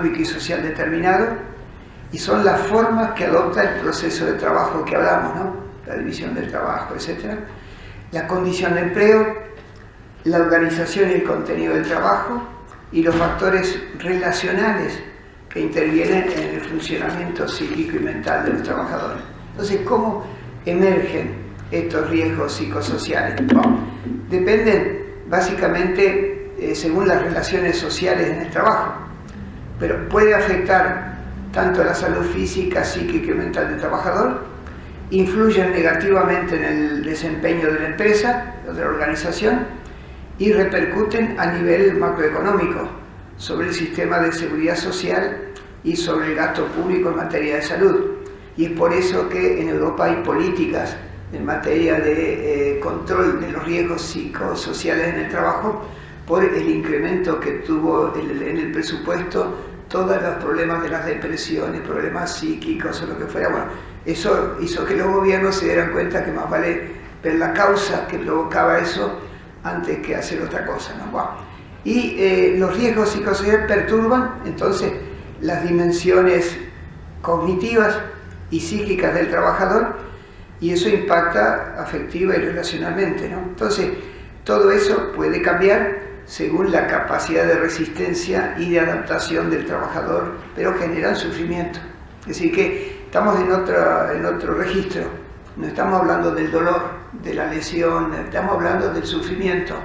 económico y social determinado, y son las formas que adopta el proceso de trabajo que hablamos, ¿no? La división del trabajo, etc. La condición de empleo, la organización y el contenido del trabajo, y los factores relacionales que intervienen en el funcionamiento psíquico y mental de los trabajadores. Entonces, ¿cómo emergen estos riesgos psicosociales? Bueno, dependen básicamente según las relaciones sociales en el trabajo, pero puede afectar tanto la salud física, psíquica y mental del trabajador, influyen negativamente en el desempeño de la empresa o de la organización y repercuten a nivel macroeconómico sobre el sistema de seguridad social y sobre el gasto público en materia de salud. Y es por eso que en Europa hay políticas en materia de control de los riesgos psicosociales en el trabajo por el incremento que tuvo en el presupuesto todos los problemas de las depresiones, problemas psíquicos o lo que fuera. Bueno, eso hizo que los gobiernos se dieran cuenta que más vale ver la causa que provocaba eso antes que hacer otra cosa, ¿no? Bueno, y los riesgos psicosociales perturban entonces las dimensiones cognitivas y psíquicas del trabajador, y eso impacta afectiva y relacionalmente, ¿no? Entonces, todo eso puede cambiar según la capacidad de resistencia y de adaptación del trabajador, pero generan sufrimiento. Es decir, que estamos en otro registro, no estamos hablando del dolor, de la lesión, estamos hablando del sufrimiento.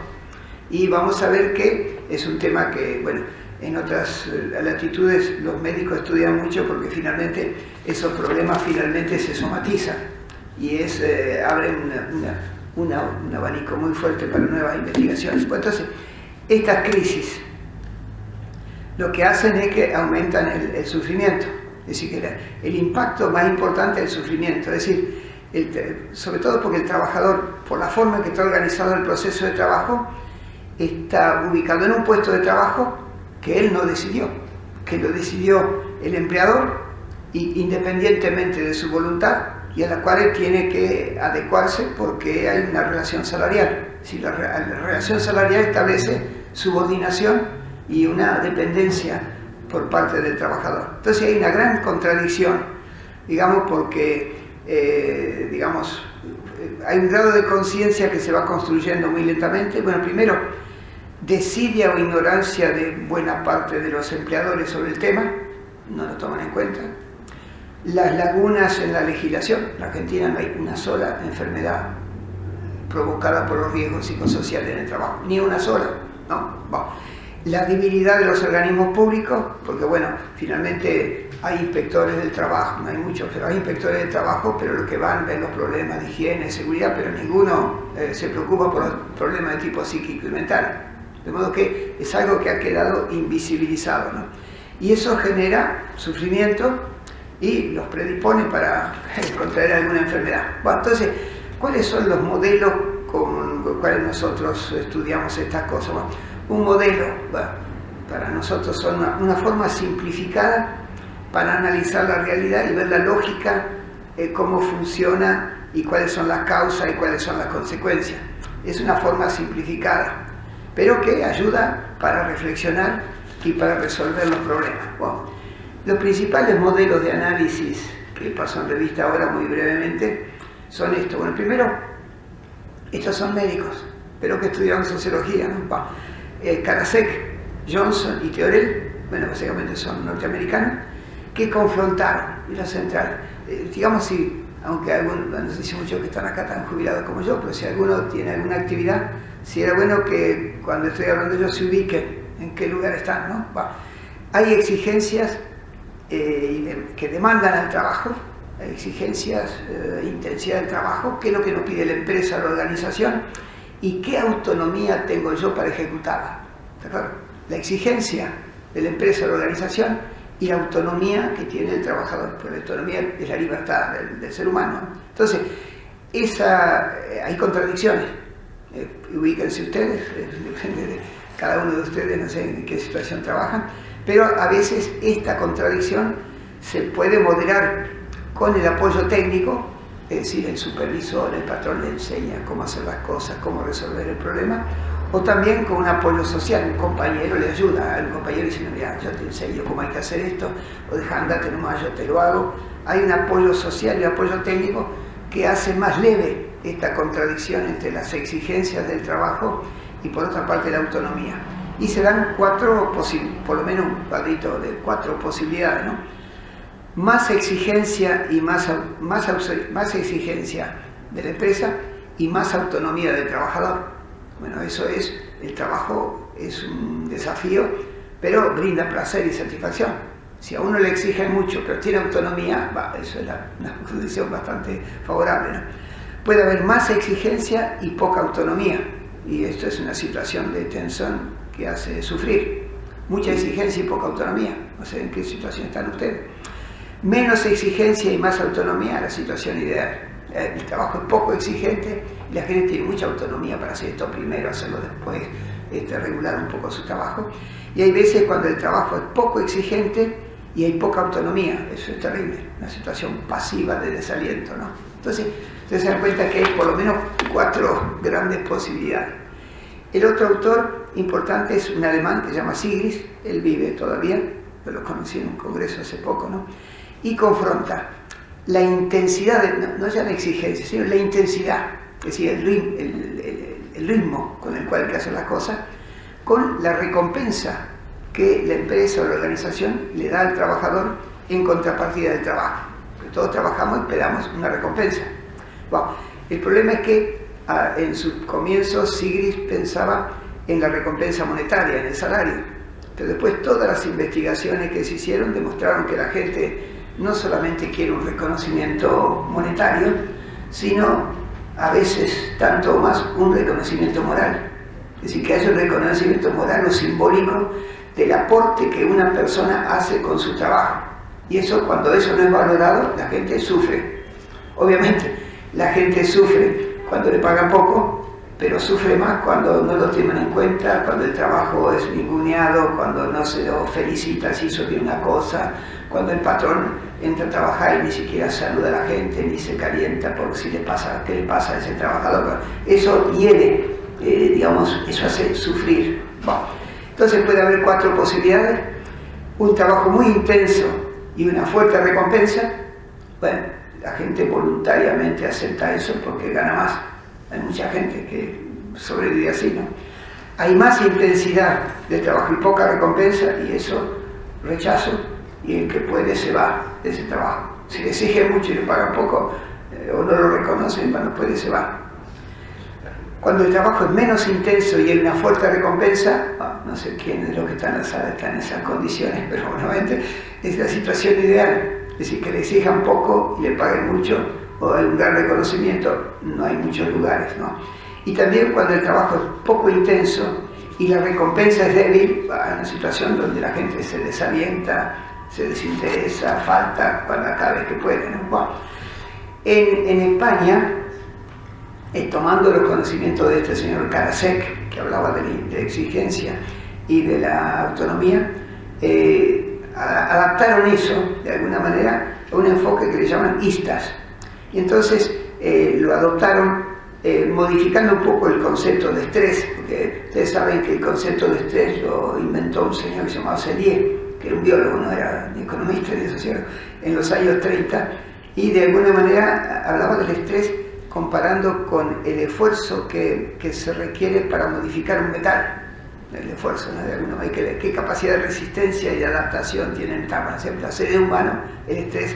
Y vamos a ver que es un tema que, bueno, en otras latitudes los médicos estudian mucho porque finalmente esos problemas finalmente se somatizan y abren un abanico muy fuerte para nuevas investigaciones. Pues entonces, estas crisis lo que hacen es que aumentan el sufrimiento, es decir, que el impacto más importante es el sufrimiento, es decir, sobre todo porque el trabajador, por la forma en que está organizado el proceso de trabajo, está ubicado en un puesto de trabajo que él no decidió, que lo decidió el empleador independientemente de su voluntad, y a la cual él tiene que adecuarse porque hay una relación salarial. Si la relación salarial establece subordinación y una dependencia por parte del trabajador. Entonces hay una gran contradicción, digamos, porque hay un grado de conciencia que se va construyendo muy lentamente. Bueno, primero, desidia o ignorancia de buena parte de los empleadores sobre el tema, no lo toman en cuenta. Las lagunas en la legislación. En Argentina no hay una sola enfermedad provocada por los riesgos psicosociales en el trabajo, ni una sola, ¿no? Bueno, la debilidad de los organismos públicos, porque bueno, finalmente hay inspectores del trabajo, no hay muchos, pero hay inspectores del trabajo, pero los que van ven los problemas de higiene, seguridad, pero ninguno se preocupa por los problemas de tipo psíquico y mental. De modo que es algo que ha quedado invisibilizado, ¿no? Y eso genera sufrimiento y los predispone para contraer alguna enfermedad. Bueno, entonces, ¿cuáles son los modelos con los cuales nosotros estudiamos estas cosas? Bueno, un modelo, bueno, para nosotros son una forma simplificada para analizar la realidad y ver la lógica, cómo funciona y cuáles son las causas y cuáles son las consecuencias. Es una forma simplificada, pero que ayuda para reflexionar y para resolver los problemas. Bueno, los principales modelos de análisis que paso en revista ahora muy brevemente son estos. Bueno, primero, estos son médicos, pero que estudiaron sociología, ¿no? Karasek, Johnson y Theorel, bueno, básicamente son norteamericanos, que confrontaron y la central. Digamos, si, aunque algunos, no sé si muchos que están acá están jubilados como yo, pero si alguno tiene alguna actividad, si era bueno que cuando estoy hablando yo se ubiquen en qué lugar están, ¿no? Bueno, hay exigencias que demandan al trabajo, hay exigencias, intensidad del trabajo, qué es lo que nos pide la empresa, la organización, y qué autonomía tengo yo para ejecutarla. ¿Está claro? La exigencia de la empresa, la organización, y la autonomía que tiene el trabajador, porque la autonomía es la libertad del ser humano. Entonces, hay contradicciones. Ubíquense ustedes, depende de cada uno de ustedes, no sé en qué situación trabajan, pero a veces esta contradicción se puede moderar con el apoyo técnico, es decir, el supervisor, el patrón le enseña cómo hacer las cosas, cómo resolver el problema, O también con un apoyo social, un compañero le ayuda, un compañero dice, mira, yo te enseño cómo hay que hacer esto, o deja andate nomás, yo te lo hago. Hay un apoyo social y apoyo técnico que hace más leve esta contradicción entre las exigencias del trabajo y por otra parte la autonomía. Y se dan por lo menos un cuadrito de 4 posibilidades, ¿no? Más exigencia y más exigencia de la empresa y más autonomía del trabajador. Bueno, eso es, el trabajo es un desafío, pero brinda placer y satisfacción. Si a uno le exigen mucho, pero tiene autonomía, eso es una condición bastante favorable, ¿no? Puede haber más exigencia y poca autonomía, y esto es una situación de tensión que hace sufrir. Mucha exigencia y poca autonomía, no sé en qué situación están ustedes. Menos exigencia y más autonomía, la situación ideal. El trabajo es poco exigente y la gente tiene mucha autonomía para hacer esto primero, hacerlo después, regular un poco su trabajo. Y hay veces cuando el trabajo es poco exigente y hay poca autonomía, eso es terrible, una situación pasiva de desaliento, ¿no? Entonces, ustedes se dan cuenta que hay por lo menos 4 grandes posibilidades. El otro autor importante es un alemán que se llama Sigris, él vive todavía, yo lo conocí en un congreso hace poco, ¿no? Y confronta la intensidad, no ya la exigencia, sino la intensidad, es decir, el ritmo con el cual hay que hacer las cosas, con la recompensa que la empresa o la organización le da al trabajador en contrapartida del trabajo. Porque todos trabajamos y esperamos una recompensa. Bueno, el problema es que en sus comienzos Sigris pensaba en la recompensa monetaria, en el salario, pero después todas las investigaciones que se hicieron demostraron que la gente no solamente quiere un reconocimiento monetario, sino a veces tanto más un reconocimiento moral. Es decir, que haya un reconocimiento moral o simbólico del aporte que una persona hace con su trabajo. Y eso, cuando eso no es valorado, la gente sufre. Obviamente, la gente sufre cuando le pagan poco, pero sufre más cuando no lo tienen en cuenta, cuando el trabajo es ninguneado, cuando no se lo felicita si hizo bien una cosa, cuando el patrón entra a trabajar y ni siquiera saluda a la gente, ni se calienta por si le pasa, qué le pasa a ese trabajador. Eso hiere, eso hace sufrir. Bueno, entonces puede haber 4 posibilidades: un trabajo muy intenso y una fuerte recompensa. Bueno, la gente voluntariamente acepta eso porque gana más. Hay mucha gente que sobrevive así, ¿no? Hay más intensidad de trabajo y poca recompensa, y eso rechazo, y el que puede se va de ese trabajo. Si le exige mucho y le pagan poco, o no lo reconocen, cuando puede se va. Cuando el trabajo es menos intenso y hay una fuerte recompensa, no sé quién de los que están en la sala está en esas condiciones, pero obviamente es la situación ideal. Es decir, que le exijan poco y le paguen mucho, o hay un gran reconocimiento, no hay muchos lugares, ¿no? Y también cuando el trabajo es poco intenso y la recompensa es débil, hay una situación donde la gente se desalienta, se desinteresa, falta cada vez que puede, ¿no? Bueno, en España, tomando los conocimientos de este señor Karasek, que hablaba de la exigencia y de la autonomía, adaptaron eso, de alguna manera, a un enfoque que le llaman istas. Y entonces lo adoptaron modificando un poco el concepto de estrés, porque ustedes saben que el concepto de estrés lo inventó un señor que se llamaba Selye, que era un biólogo, no era ni economista ni sociólogo, en los años 30, y de alguna manera hablaba del estrés comparando con el esfuerzo que se requiere para modificar un metal. El esfuerzo, ¿no? De alguna manera, qué capacidad de resistencia y de adaptación tienen por ejemplo, el ser humano, el estrés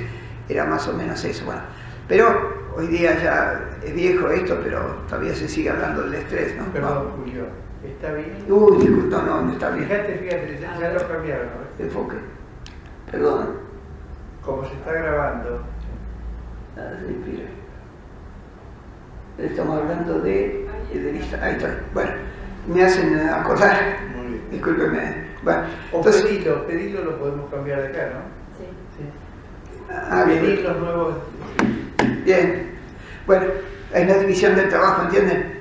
era más o menos eso. Bueno, pero hoy día ya es viejo esto, pero todavía se sigue hablando del estrés, ¿no? Perdón, Julio, ¿está bien? No está bien. Fíjate, ya lo cambiaron, ¿no? Enfoque. Perdón. Como se está grabando. Estamos hablando de lista. Ahí está. Bueno, me hacen acordar. Muy bien. Discúlpeme. Bueno, o entonces, pedilo lo podemos cambiar de acá, ¿no? Sí. Pedir los nuevos. Bien. Bueno, hay una división del trabajo, ¿entienden?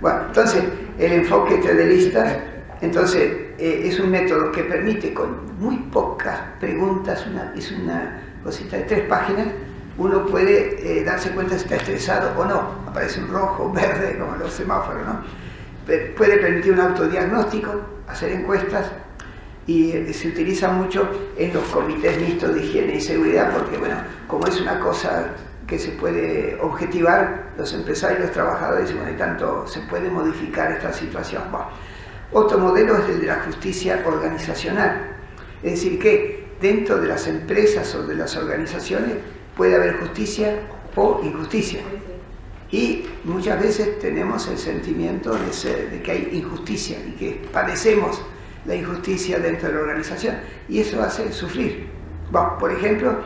Bueno, entonces, el enfoque de listas, entonces, es un método que permite con muy pocas preguntas, es una cosita de 3 páginas, uno puede darse cuenta si está estresado o no. Aparece un rojo, verde, como los semáforos, ¿no? puede permitir un autodiagnóstico, hacer encuestas, y se utiliza mucho en los comités mixtos de higiene y seguridad, porque bueno, como es una cosa que se puede objetivar, los empresarios y los trabajadores, bueno, y tanto se puede modificar esta situación. Bueno, otro modelo es el de la justicia organizacional, es decir, que dentro de las empresas o de las organizaciones puede haber justicia o injusticia. Y muchas veces tenemos el sentimiento de que hay injusticia y que padecemos la injusticia dentro de la organización, y eso hace sufrir. Bueno, por ejemplo,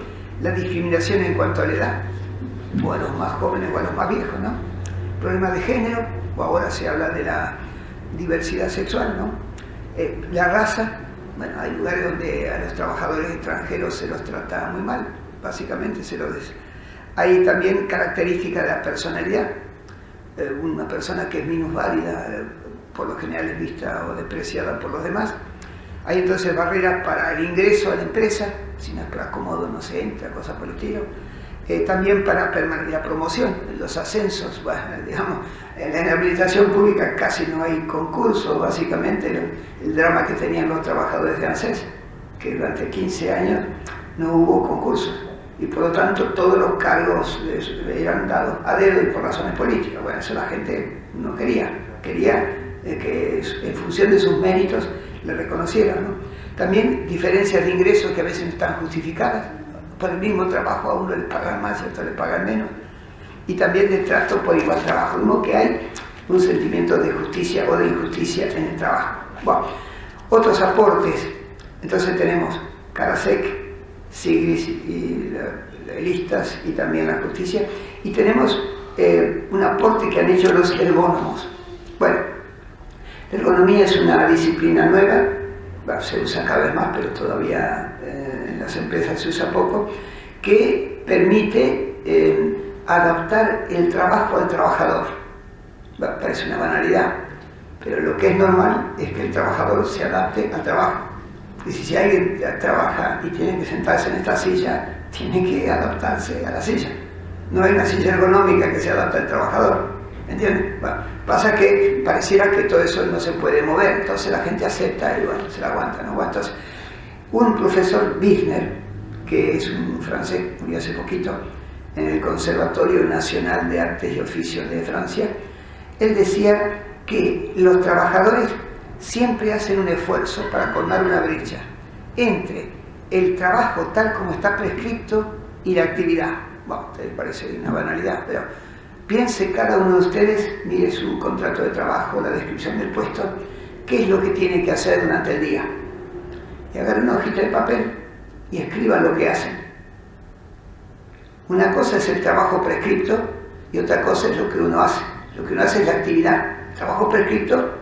la discriminación en cuanto a la edad, o a los más jóvenes o a los más viejos, ¿no? Problemas de género, o ahora se habla de la diversidad sexual, ¿no? La raza, bueno, hay lugares donde a los trabajadores extranjeros se los trata muy mal, básicamente se los des. Hay también características de la personalidad. Una persona que es minusválida, por lo general es vista o despreciada por los demás. Hay entonces barreras para el ingreso a la empresa, si no es acomodo no se entra, cosas por el estilo. También para la promoción, los ascensos, bueno, digamos, en la administración pública casi no hay concursos, básicamente el drama que tenían los trabajadores de ANSES, que durante 15 años no hubo concursos, y por lo tanto todos los cargos eran dados a dedo y por razones políticas. Bueno, eso la gente no quería que en función de sus méritos le reconocieran, ¿no? También diferencias de ingresos que a veces no están justificadas. Por el mismo trabajo a uno le pagan más y a otro le pagan menos. Y también de trato por igual trabajo. Como que hay un sentimiento de justicia o de injusticia en el trabajo. Bueno, otros aportes. Entonces tenemos Karasek, Sigris y listas, y también la justicia. Y tenemos un aporte que han hecho los ergónomos. Bueno, la ergonomía es una disciplina nueva, se usa cada vez más, pero todavía en las empresas se usa poco, que permite adaptar el trabajo al trabajador. Parece una banalidad, pero lo que es normal es que el trabajador se adapte al trabajo. Y si alguien trabaja y tiene que sentarse en esta silla, tiene que adaptarse a la silla. No hay una silla ergonómica que se adapte al trabajador. ¿Entienden? Bueno, pasa que pareciera que todo eso no se puede mover, entonces la gente acepta y bueno, se la aguanta, ¿no? Entonces, un profesor Wigner, que es un francés, murió hace poquito, en el Conservatorio Nacional de Artes y Oficios de Francia, él decía que los trabajadores siempre hacen un esfuerzo para colmar una brecha entre el trabajo tal como está prescrito y la actividad. Bueno, a ustedes parece una banalidad, pero piense cada uno de ustedes, mire su contrato de trabajo, la descripción del puesto, qué es lo que tiene que hacer durante el día. Y agarren una hojita de papel y escriban lo que hacen. Una cosa es el trabajo prescripto y otra cosa es lo que uno hace. Lo que uno hace es la actividad. Trabajo prescripto,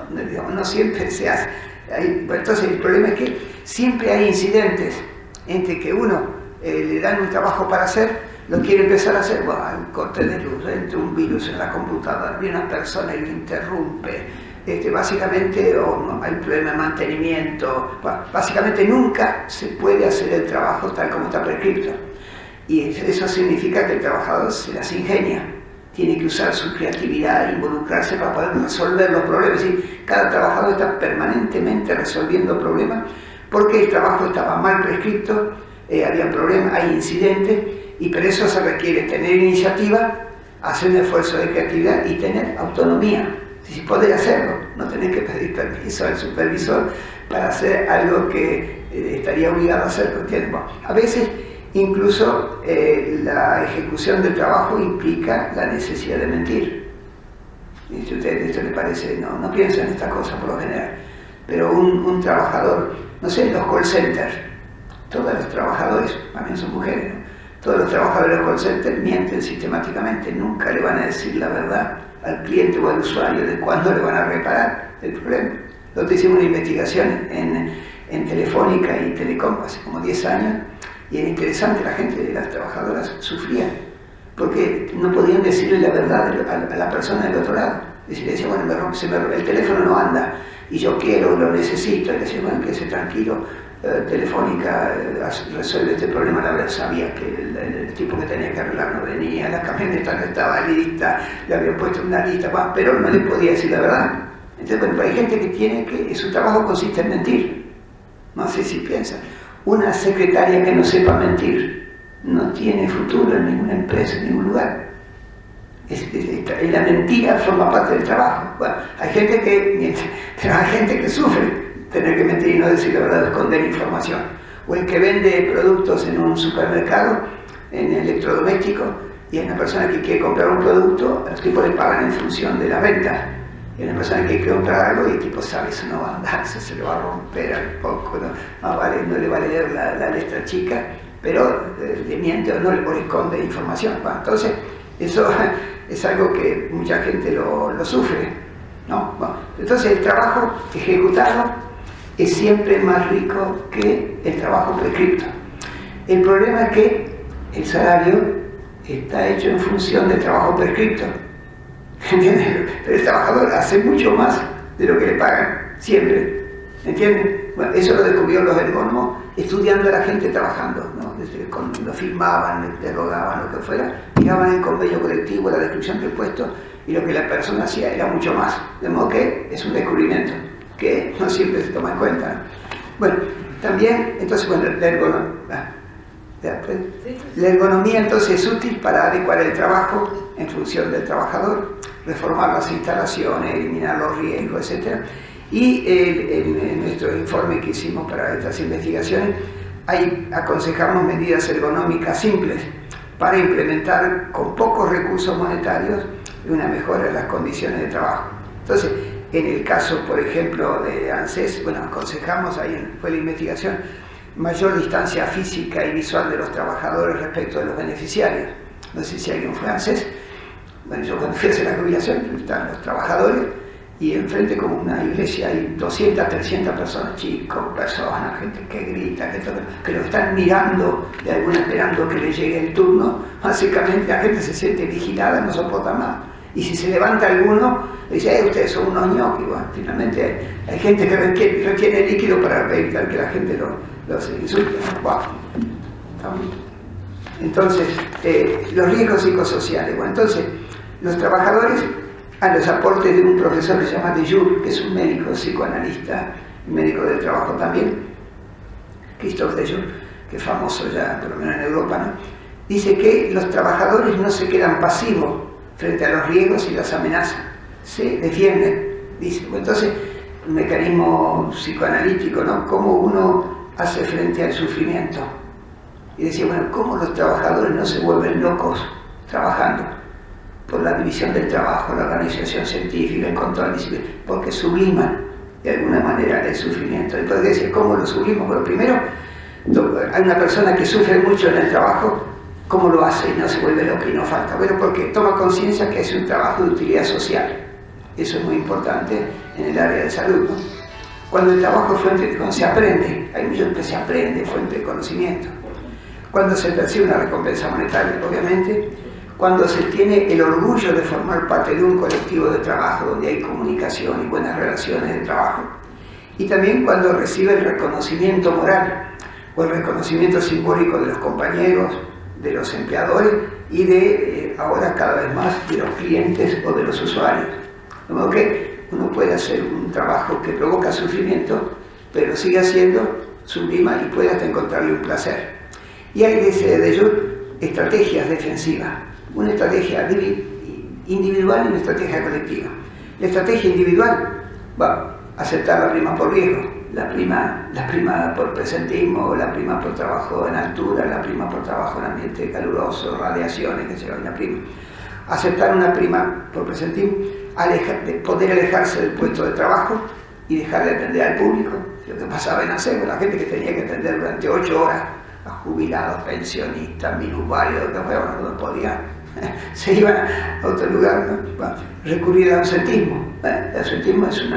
digamos, no siempre se hace. Entonces el problema es que siempre hay incidentes entre que uno le dan un trabajo para hacer, lo quiere empezar a hacer, bueno, hay un corte de luz, entra un virus en la computadora, viene una persona y lo interrumpe, básicamente no, hay un problema de mantenimiento, bueno, básicamente nunca se puede hacer el trabajo tal como está prescrito. Y eso significa que el trabajador se las ingenia, tiene que usar su creatividad, involucrarse para poder resolver los problemas. ¿Sí? Cada trabajador está permanentemente resolviendo problemas porque el trabajo estaba mal prescrito, había problemas, hay incidentes, y por eso se requiere tener iniciativa, hacer un esfuerzo de creatividad y tener autonomía. Si poder hacerlo, no tener que pedir permiso al supervisor para hacer algo que estaría obligado a hacer con tiempo. A veces incluso la ejecución del trabajo implica la necesidad de mentir. Y si a ustedes esto les parece, no piensan en estas cosas por lo general, pero un trabajador, no sé, los call centers, todos los trabajadores, también son mujeres, ¿no? Todos los trabajadores de call center mienten sistemáticamente, nunca le van a decir la verdad al cliente o al usuario de cuándo le van a reparar el problema. Nosotros hicimos una investigación en Telefónica y Telecom hace como 10 años, y era interesante, la gente, las trabajadoras sufrían, porque no podían decirle la verdad a la persona del otro lado. Y si le decía, bueno, el teléfono no anda, y yo quiero, lo necesito, y le decía, bueno, quédese tranquilo, Telefónica resuelve este problema. La verdad sabía que el tipo que tenía que arreglar no venía, la camioneta no estaba lista, le había puesto una lista, pero no le podía decir la verdad. Entonces, bueno, hay gente que tiene que su trabajo consiste en mentir. No sé si piensan. Una secretaria que no sepa mentir no tiene futuro en ninguna empresa, en ningún lugar. La mentira forma parte del trabajo. Bueno, hay gente que sufre tener que mentir y no decir la verdad, esconder información. O el que vende productos en un supermercado, en electrodoméstico, y hay una persona que quiere comprar un producto, los tipos le pagan en función de la venta. Y hay una persona que quiere comprar algo y el tipo sabe, eso no va a andar, se le va a romper al poco, no le va a leer la letra chica, pero le miente o no le esconde información. Bueno, entonces, eso es algo que mucha gente lo sufre, ¿no? Bueno, entonces el trabajo ejecutado es siempre más rico que el trabajo prescripto. El problema es que el salario está hecho en función del trabajo prescripto. ¿Entienden? Pero el trabajador hace mucho más de lo que le pagan, siempre. ¿Entienden? Bueno, eso lo descubrieron los ergónomos estudiando a la gente trabajando, ¿no? Desde cuando lo firmaban, lo interrogaban, lo que fuera, miraban el convenio colectivo, la descripción del puesto, y lo que la persona hacía era mucho más. De modo que es un descubrimiento que no siempre se toma en cuenta, ¿no? Bueno, también, entonces, bueno, la ergonomía entonces es útil para adecuar el trabajo en función del trabajador, reformar las instalaciones, eliminar los riesgos, etc. Y en nuestro informe que hicimos para estas investigaciones, aconsejamos medidas ergonómicas simples para implementar con pocos recursos monetarios una mejora de las condiciones de trabajo. Entonces, en el caso, por ejemplo, de ANSES, bueno, aconsejamos, ahí fue la investigación, mayor distancia física y visual de los trabajadores respecto de los beneficiarios. No sé si alguien fue a ANSES. Bueno, yo cuando fui a hacer la jubilación, están los trabajadores y enfrente como una iglesia hay 200, 300 personas, chicos, personas, gente que grita, que lo están mirando, de alguna esperando que le llegue el turno. Básicamente la gente se siente vigilada, no soporta más. Y si se levanta alguno, dice, ustedes son unos ñoquis. Bueno, finalmente hay gente que retiene líquido para evitar que la gente los insulte. Wow. Entonces, los riesgos psicosociales. Bueno, entonces, los trabajadores, a los aportes de un profesor que se llama Dejour, que es un médico psicoanalista, médico del trabajo también, Christophe Dejour, que es famoso ya, por lo menos en Europa, ¿no? Dice que los trabajadores no se quedan pasivos frente a los riesgos y las amenazas, se defienden, dice. Bueno, entonces, un mecanismo psicoanalítico, ¿no? Cómo uno hace frente al sufrimiento. Y decía, bueno, cómo los trabajadores no se vuelven locos trabajando por la división del trabajo, la organización científica, el control disciplinario, porque subliman de alguna manera el sufrimiento. Entonces decía, ¿cómo lo sublimos? Bueno, primero, hay una persona que sufre mucho en el trabajo, ¿cómo lo hace y no se vuelve loca y no falta? Bueno, porque toma conciencia que es un trabajo de utilidad social. Eso es muy importante en el área de salud, ¿no? Cuando el trabajo es fuente, cuando se aprende, hay muchos que se aprende, fuente de conocimiento. Cuando se percibe una recompensa monetaria, obviamente. Cuando se tiene el orgullo de formar parte de un colectivo de trabajo donde hay comunicación y buenas relaciones de trabajo. Y también cuando recibe el reconocimiento moral o el reconocimiento simbólico de los compañeros, de los empleadores y de, ahora cada vez más, de los clientes o de los usuarios. De modo que uno puede hacer un trabajo que provoca sufrimiento, pero sigue haciendo, sublima y puede hasta encontrarle un placer. Y hay, dice Dejour, estrategias defensivas. Una estrategia individual y una estrategia colectiva. La estrategia individual va a aceptar la prima por riesgo, la prima por presentismo, la prima por trabajo en altura, la prima por trabajo en ambiente caluroso, radiaciones, que se llama una prima. Aceptar una prima por presentismo, poder alejarse del puesto de trabajo y dejar de atender al público. Lo que pasaba en ANSES, la gente que tenía que atender durante 8 horas a jubilados, pensionistas, minusválidos, que no podía, se iban a otro lugar, ¿no? Bueno, recurrir al ausentismo. El ausentismo es un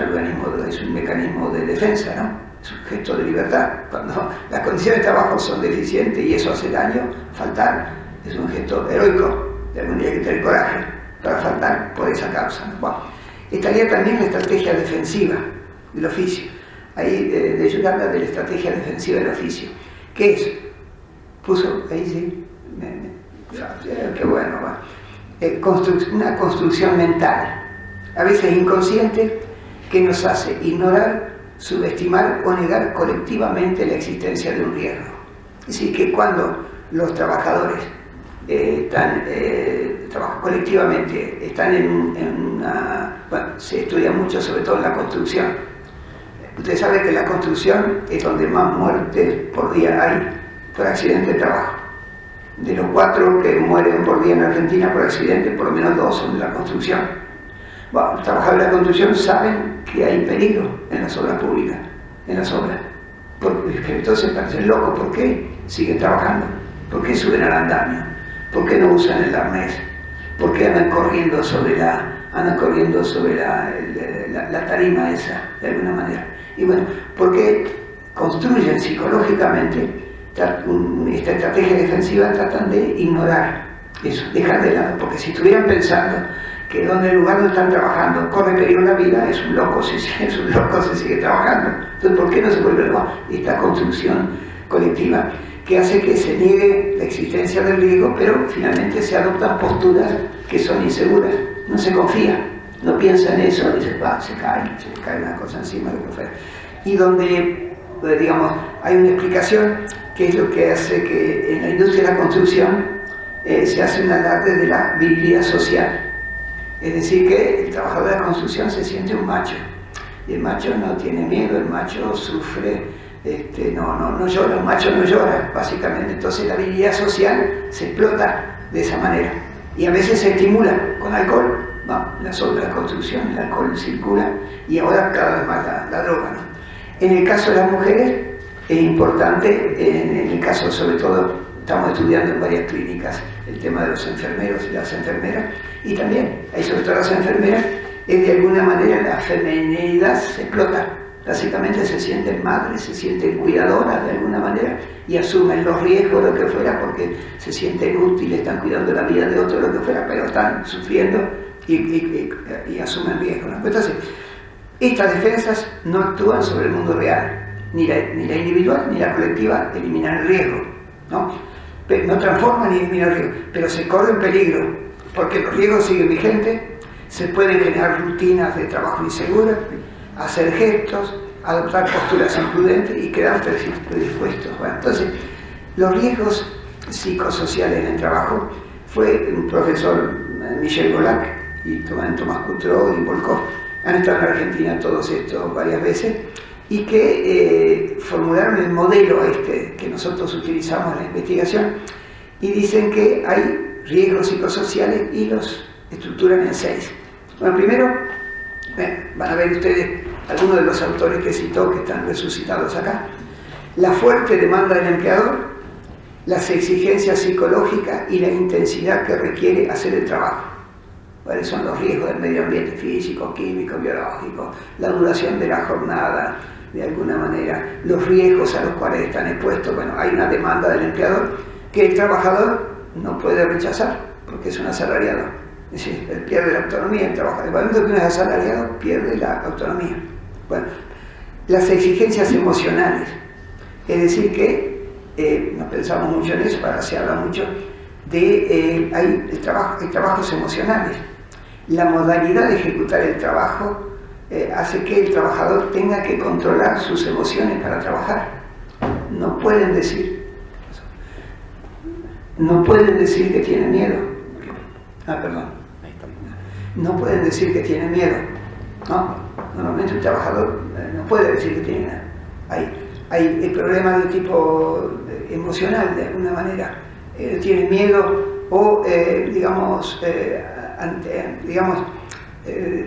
mecanismo de defensa, ¿no? Es un gesto de libertad. Cuando las condiciones de trabajo son deficientes y eso hace daño, faltar es un gesto heroico. De algún día hay que tener coraje para faltar por esa causa, ¿no? Bueno, estaría también la estrategia defensiva del oficio. Ahí Dejour habla de la estrategia defensiva del oficio. ¿Qué es? Puso, ahí sí, qué bueno, va. Una construcción mental, a veces inconsciente, que nos hace ignorar, subestimar o negar colectivamente la existencia de un riesgo. Es decir, que cuando los trabajadores trabajan colectivamente, están en una... Bueno, se estudia mucho, sobre todo en la construcción. Usted sabe que la construcción es donde más muertes por día hay por accidente de trabajo. De los 4 que mueren por día en Argentina por accidente, por lo menos 2 son de la construcción. Bueno, los trabajadores de la construcción saben que hay peligro en las obras públicas, en las obras. Porque entonces parecen locos. ¿Por qué siguen trabajando? ¿Por qué suben al andamio? ¿Por qué no usan el arnés? ¿Por qué andan corriendo sobre la tarima esa, de alguna manera? Y bueno, porque construyen psicológicamente esta estrategia defensiva, tratan de ignorar eso, dejar de lado, porque si estuvieran pensando que donde el lugar donde están trabajando corre peligro la vida, es un loco, se sigue trabajando. Entonces, ¿por qué no se vuelve esta construcción colectiva que hace que se niegue la existencia del riesgo, pero finalmente se adoptan posturas que son inseguras? No se confía, no piensa en eso, y dice, se cae una cosa encima, lo que fuera. Y donde, digamos, hay una explicación que es lo que hace que en la industria de la construcción se hace un alarde de la virilidad social. Es decir, que el trabajador de la construcción se siente un macho, y el macho no tiene miedo, el macho sufre, no llora, un macho no llora, básicamente. Entonces la virilidad social se explota de esa manera, y a veces se estimula con alcohol. Las obras de la construcción, el alcohol circula, y ahora cada vez más la droga, ¿no? En el caso de las mujeres es importante, en el caso sobre todo, estamos estudiando en varias clínicas el tema de los enfermeros y las enfermeras, y también, ahí sobre todo las enfermeras, es de alguna manera la feminidad se explota. Básicamente se sienten madres, se sienten cuidadoras de alguna manera y asumen los riesgos, lo que fuera, porque se sienten útiles, están cuidando la vida de otro, lo que fuera, pero están sufriendo y asumen riesgos, ¿no? Entonces, estas defensas no actúan sobre el mundo real, ni la individual ni la colectiva eliminan el riesgo, ¿no? No transforman ni eliminan el riesgo, pero se corren peligro, porque los riesgos siguen vigentes, se pueden generar rutinas de trabajo inseguras, hacer gestos, adoptar posturas imprudentes y quedar predispuestos. Bueno, entonces, los riesgos psicosociales en el trabajo fue un profesor, Michel Golac, y Tomás Coutreau y Volkov, han estado en Argentina todos estos varias veces, y que formularon el modelo que nosotros utilizamos en la investigación, y dicen que hay riesgos psicosociales y los estructuran en 6. Bueno, primero, van a ver ustedes algunos de los autores que citó que están resucitados acá. La fuerte demanda del empleador, las exigencias psicológicas y la intensidad que requiere hacer el trabajo. ¿Cuáles son los riesgos del medio ambiente físico, químico, biológico? La duración de la jornada, de alguna manera, los riesgos a los cuales están expuestos. Bueno, hay una demanda del empleador que el trabajador no puede rechazar, porque es un asalariado. Es decir, él pierde la autonomía, el trabajador. En el momento que uno es asalariado, pierde la autonomía. Bueno, las exigencias emocionales. Es decir que, no pensamos mucho en eso, ahora se habla mucho de hay trabajos emocionales. La modalidad de ejecutar el trabajo hace que el trabajador tenga que controlar sus emociones para trabajar. No pueden decir que tienen miedo. No pueden decir que tienen miedo. ¿No? Normalmente un trabajador no puede decir que tiene miedo. Hay problemas de tipo emocional, de alguna manera. Tiene miedo o,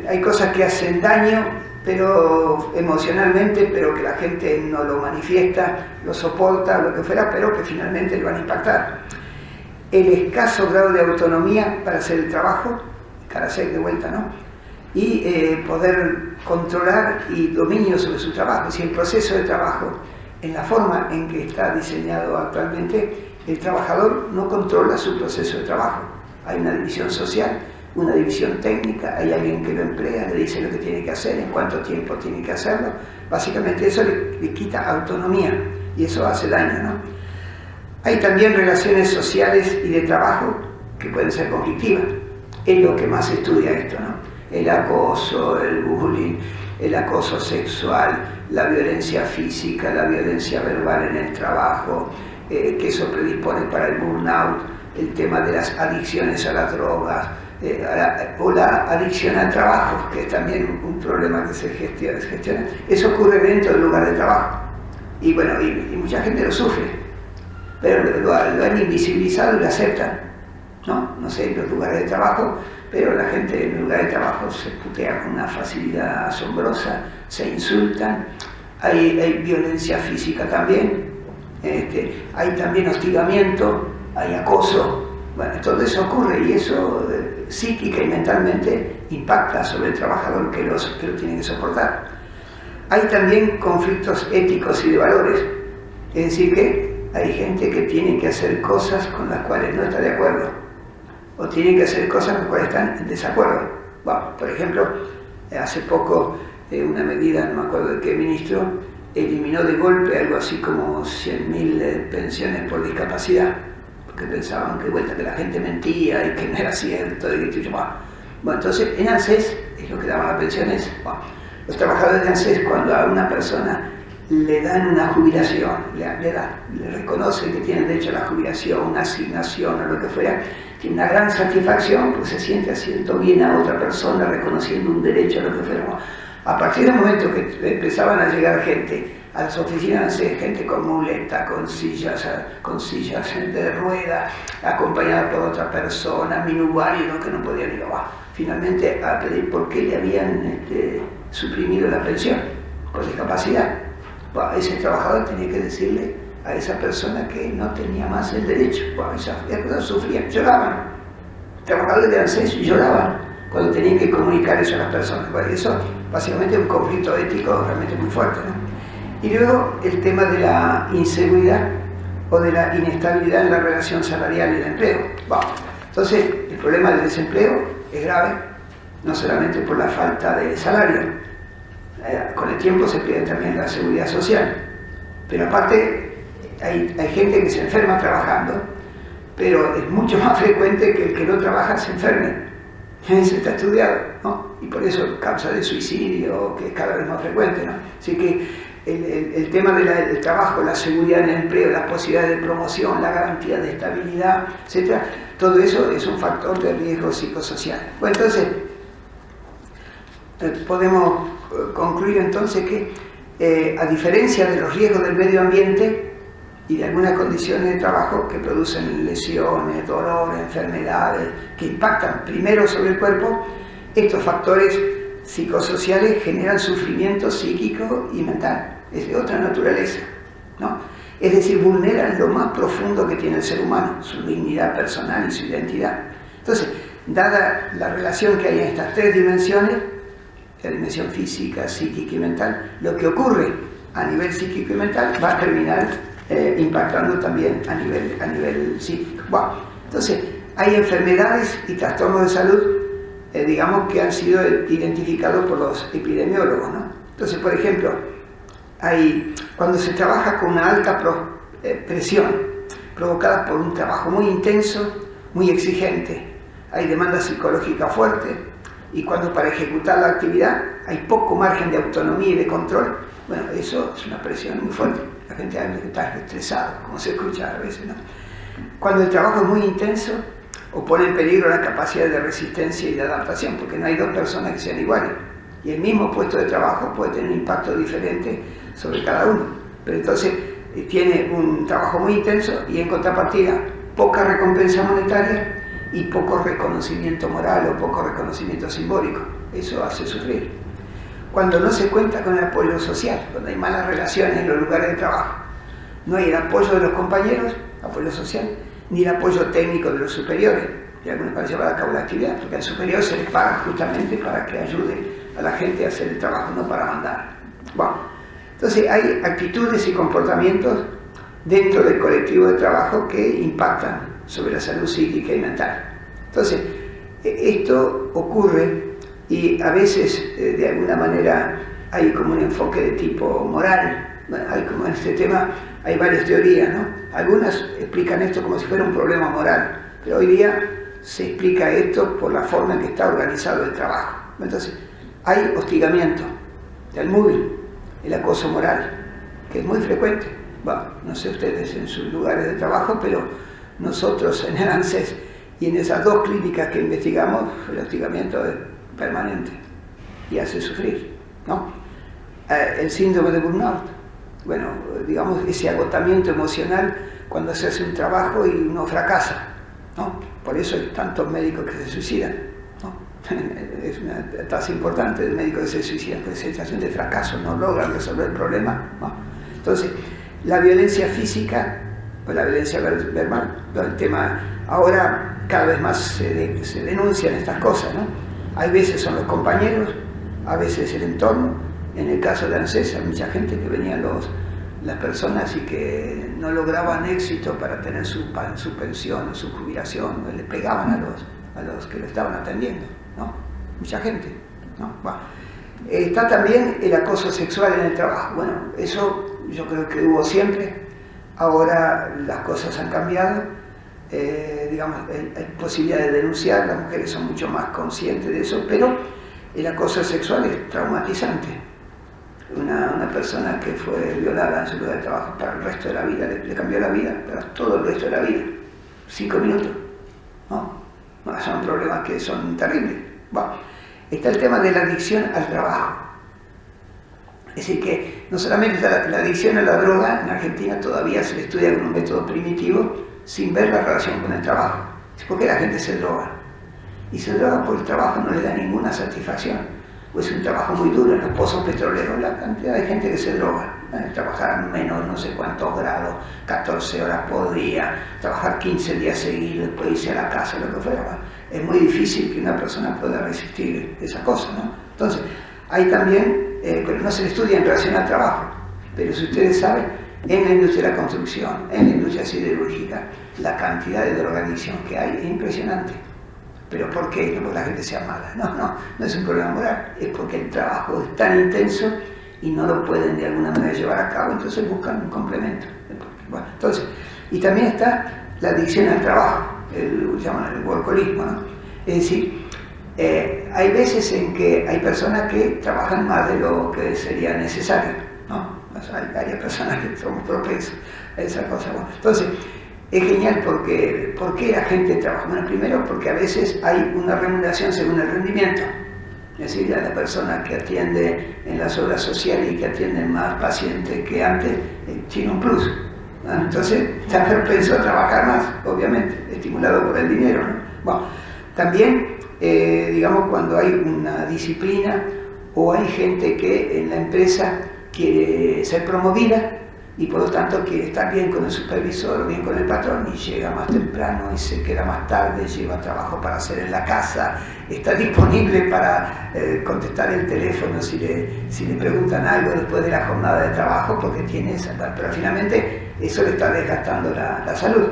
hay cosas que hacen daño, pero emocionalmente, pero que la gente no lo manifiesta, lo soporta, lo que fuera, pero que finalmente le van a impactar. El escaso grado de autonomía para hacer el trabajo, cara 6 de vuelta, ¿no? Y poder controlar y dominio sobre su trabajo. Si el proceso de trabajo, en la forma en que está diseñado actualmente, el trabajador no controla su proceso de trabajo. Hay una división social, una división técnica, hay alguien que lo emplea, le dice lo que tiene que hacer, en cuánto tiempo tiene que hacerlo. Básicamente eso le quita autonomía y eso hace daño, ¿no? Hay también relaciones sociales y de trabajo que pueden ser conflictivas. Es lo que más estudia esto, ¿no? El acoso, el bullying, el acoso sexual, la violencia física, la violencia verbal en el trabajo, que eso predispone para el burnout, el tema de las adicciones a las drogas, o la adicción al trabajo, que es también un problema que se gestiona. Eso ocurre dentro del lugar de trabajo. Y bueno, y mucha gente lo sufre, pero lo han invisibilizado y lo aceptan, ¿no? No sé, en los lugares de trabajo, pero la gente en el lugar de trabajo se putea con una facilidad asombrosa, se insultan, hay violencia física también, hay también hostigamiento, hay acoso. Bueno, todo eso ocurre y eso psíquica y mentalmente impacta sobre el trabajador que lo tiene que soportar. Hay también conflictos éticos y de valores, es decir que hay gente que tiene que hacer cosas con las cuales no está de acuerdo, o tiene que hacer cosas con las cuales están en desacuerdo. Bueno, por ejemplo, hace poco una medida, no me acuerdo de qué ministro, eliminó de golpe algo así como 100.000 pensiones por discapacidad, porque pensaban que la gente mentía y que no era cierto. Bueno, entonces en ANSES es lo que daban las pensiones. Bueno, los trabajadores de ANSES, cuando a una persona le dan una jubilación, le reconocen que tiene derecho a la jubilación, una asignación o lo que fuera, tiene una gran satisfacción porque se siente haciendo bien a otra persona, reconociendo un derecho a lo que fuera. Bueno, a partir del momento que empezaban a llegar gente a las oficinas, gente con muleta, con sillas de rueda, acompañada por otra persona, minusválido que no podían ir abajo, finalmente a pedir por qué le habían suprimido la pensión por discapacidad. Bueno, ese trabajador tenía que decirle a esa persona que no tenía más el derecho. Bueno, esas personas sufrían, lloraban. Trabajadores de ANSES lloraban cuando tenían que comunicar eso a las personas. Bueno, eso básicamente es un conflicto ético realmente muy fuerte, ¿no? Y luego el tema de la inseguridad o de la inestabilidad en la relación salarial y el empleo. Bueno, entonces el problema del desempleo es grave, no solamente por la falta de salario, con el tiempo se pierde también la seguridad social, pero aparte hay gente que se enferma trabajando, pero es mucho más frecuente que el que no trabaja se enferme. Eso está estudiado, ¿no? Y por eso causa de suicidio, que es cada vez más frecuente, ¿no? Así que el tema del trabajo, la seguridad en el empleo, las posibilidades de promoción, la garantía de estabilidad, etc., todo eso es un factor de riesgo psicosocial. Bueno, entonces, podemos concluir entonces que, a diferencia de los riesgos del medio ambiente y de algunas condiciones de trabajo que producen lesiones, dolor, enfermedades, que impactan primero sobre el cuerpo, estos factores psicosociales generan sufrimiento psíquico y mental. Es de otra naturaleza, ¿no? Es decir, vulneran lo más profundo que tiene el ser humano, su dignidad personal y su identidad. Entonces, dada la relación que hay en estas tres dimensiones, la dimensión física, psíquica y mental, lo que ocurre a nivel psíquico y mental va a terminar impactando también a nivel psíquico. Bueno, entonces, hay enfermedades y trastornos de salud, digamos, que han sido identificados por los epidemiólogos, ¿no? Entonces, por ejemplo, cuando se trabaja con una alta presión provocada por un trabajo muy intenso, muy exigente, hay demanda psicológica fuerte, y cuando para ejecutar la actividad hay poco margen de autonomía y de control, bueno, eso es una presión muy fuerte. La gente está estresada, como se escucha a veces, ¿no? Cuando el trabajo es muy intenso, o pone en peligro la capacidad de resistencia y de adaptación, porque no hay dos personas que sean iguales, y el mismo puesto de trabajo puede tener un impacto diferente sobre cada uno, pero entonces tiene un trabajo muy intenso y en contrapartida poca recompensa monetaria y poco reconocimiento moral o poco reconocimiento simbólico. Eso hace sufrir. Cuando no se cuenta con el apoyo social, cuando hay malas relaciones en los lugares de trabajo, no hay el apoyo de los compañeros, apoyo social, ni el apoyo técnico de los superiores, que algunos para llevar a cabo la actividad, porque al superior se le paga justamente para que ayude a la gente a hacer el trabajo, no para mandar. Bueno, entonces hay actitudes y comportamientos dentro del colectivo de trabajo que impactan sobre la salud psíquica y mental. Entonces, esto ocurre y a veces, de alguna manera, hay como un enfoque de tipo moral. Bueno, hay como en este tema, hay varias teorías, ¿no? Algunas explican esto como si fuera un problema moral, pero hoy día se explica esto por la forma en que está organizado el trabajo. Entonces, hay hostigamiento, el móvil, el acoso moral, que es muy frecuente. Bueno, no sé ustedes en sus lugares de trabajo, pero nosotros en el ANSES y en esas 2 clínicas que investigamos, el hostigamiento es permanente y hace sufrir, ¿no? El síndrome de burnout, bueno, digamos, ese agotamiento emocional cuando se hace un trabajo y uno fracasa, ¿no? Por eso hay tantos médicos que se suicidan, ¿no? Es una tasa importante de médicos que se suicidan por sensación de fracaso, no logran resolver el problema, ¿no? Entonces, la violencia física o la violencia verbal, el tema ahora cada vez más se denuncian estas cosas, ¿no? Hay veces son los compañeros, a veces el entorno. En el caso de ANSES hay mucha gente que venían las personas y que no lograban éxito para tener su pensión o su jubilación, o le pegaban a los que lo estaban atendiendo, ¿no? Mucha gente, ¿no? Bueno, está también el acoso sexual en el trabajo. Bueno, eso yo creo que hubo siempre, ahora las cosas han cambiado, digamos, hay posibilidad de denunciar, las mujeres son mucho más conscientes de eso, pero el acoso sexual es traumatizante. Una persona que fue violada en su lugar de trabajo para el resto de la vida, le cambió la vida, para todo el resto de la vida, 5 minutos, ¿no? Bueno, son problemas que son terribles. Bueno, está el tema de la adicción al trabajo. Es decir, que no solamente está la adicción a la droga, en Argentina todavía se le estudia con un método primitivo sin ver la relación con el trabajo. ¿Por qué la gente se droga? Y se droga porque el trabajo no le da ninguna satisfacción. Pues es un trabajo muy duro en los pozos petroleros, la cantidad de gente que se droga, trabajar menos no sé cuántos grados, 14 horas por día, trabajar 15 días seguidos, después irse a la casa, lo que fuera. Es muy difícil que una persona pueda resistir esa cosa, ¿no? Entonces, hay también, pero no se le estudia en relación al trabajo, pero si ustedes saben, en la industria de la construcción, en la industria siderúrgica, la cantidad de drogadicción que hay es impresionante. ¿Pero por qué? No porque la gente sea mala. No es un problema moral. Es porque el trabajo es tan intenso y no lo pueden de alguna manera llevar a cabo, entonces buscan un complemento. Bueno, entonces, y también está la adicción al trabajo, llaman el workoholismo, ¿no? Es decir, hay veces en que hay personas que trabajan más de lo que sería necesario, ¿no? O sea, hay varias personas que somos propensos a esa cosa. Bueno, entonces, es genial porque ¿por qué la gente trabaja? Bueno, primero porque a veces hay una remuneración según el rendimiento. Es decir, a la persona que atiende en las obras sociales y que atiende más pacientes que antes, tiene un plus, ¿no? Entonces está propenso a trabajar más, obviamente, estimulado por el dinero, ¿no? Bueno, también, digamos, cuando hay una disciplina o hay gente que en la empresa quiere ser promovida, y por lo tanto quiere estar bien con el supervisor o bien con el patrón y llega más temprano y se queda más tarde, lleva trabajo para hacer en la casa, está disponible para contestar el teléfono si le preguntan algo después de la jornada de trabajo porque tiene esa, pero finalmente eso le está desgastando la salud.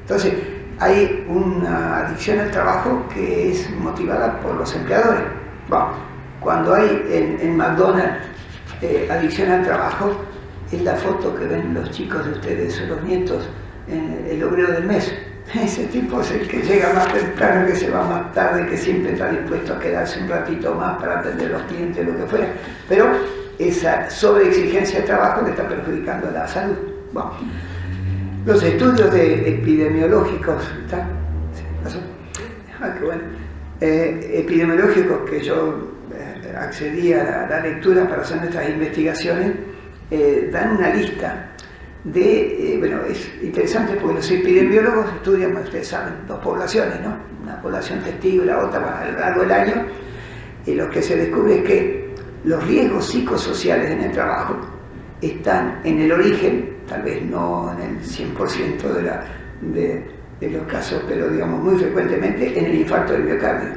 Entonces hay una adicción al trabajo que es motivada por los empleadores. Bueno, cuando hay en McDonald's adicción al trabajo, es la foto que ven los chicos de ustedes o los nietos en el obrero del mes. Ese tipo es el que llega más temprano, que se va más tarde, que siempre está dispuesto a quedarse un ratito más para atender a los clientes, lo que fuera. Pero esa sobreexigencia de trabajo le está perjudicando a la salud. Bueno, los estudios epidemiológicos, ¿está? ¿Sí? ¿Pasó? Ah, qué bueno. Epidemiológicos que yo accedí a la lectura para hacer nuestras investigaciones, dan una lista de, bueno, es interesante porque los epidemiólogos estudian, ustedes saben, 2 poblaciones, ¿no? Una población testigo y la otra, bueno, a lo largo del año, y lo que se descubre es que los riesgos psicosociales en el trabajo están en el origen, tal vez no en el 100% de los casos, pero digamos muy frecuentemente en el infarto del miocardio.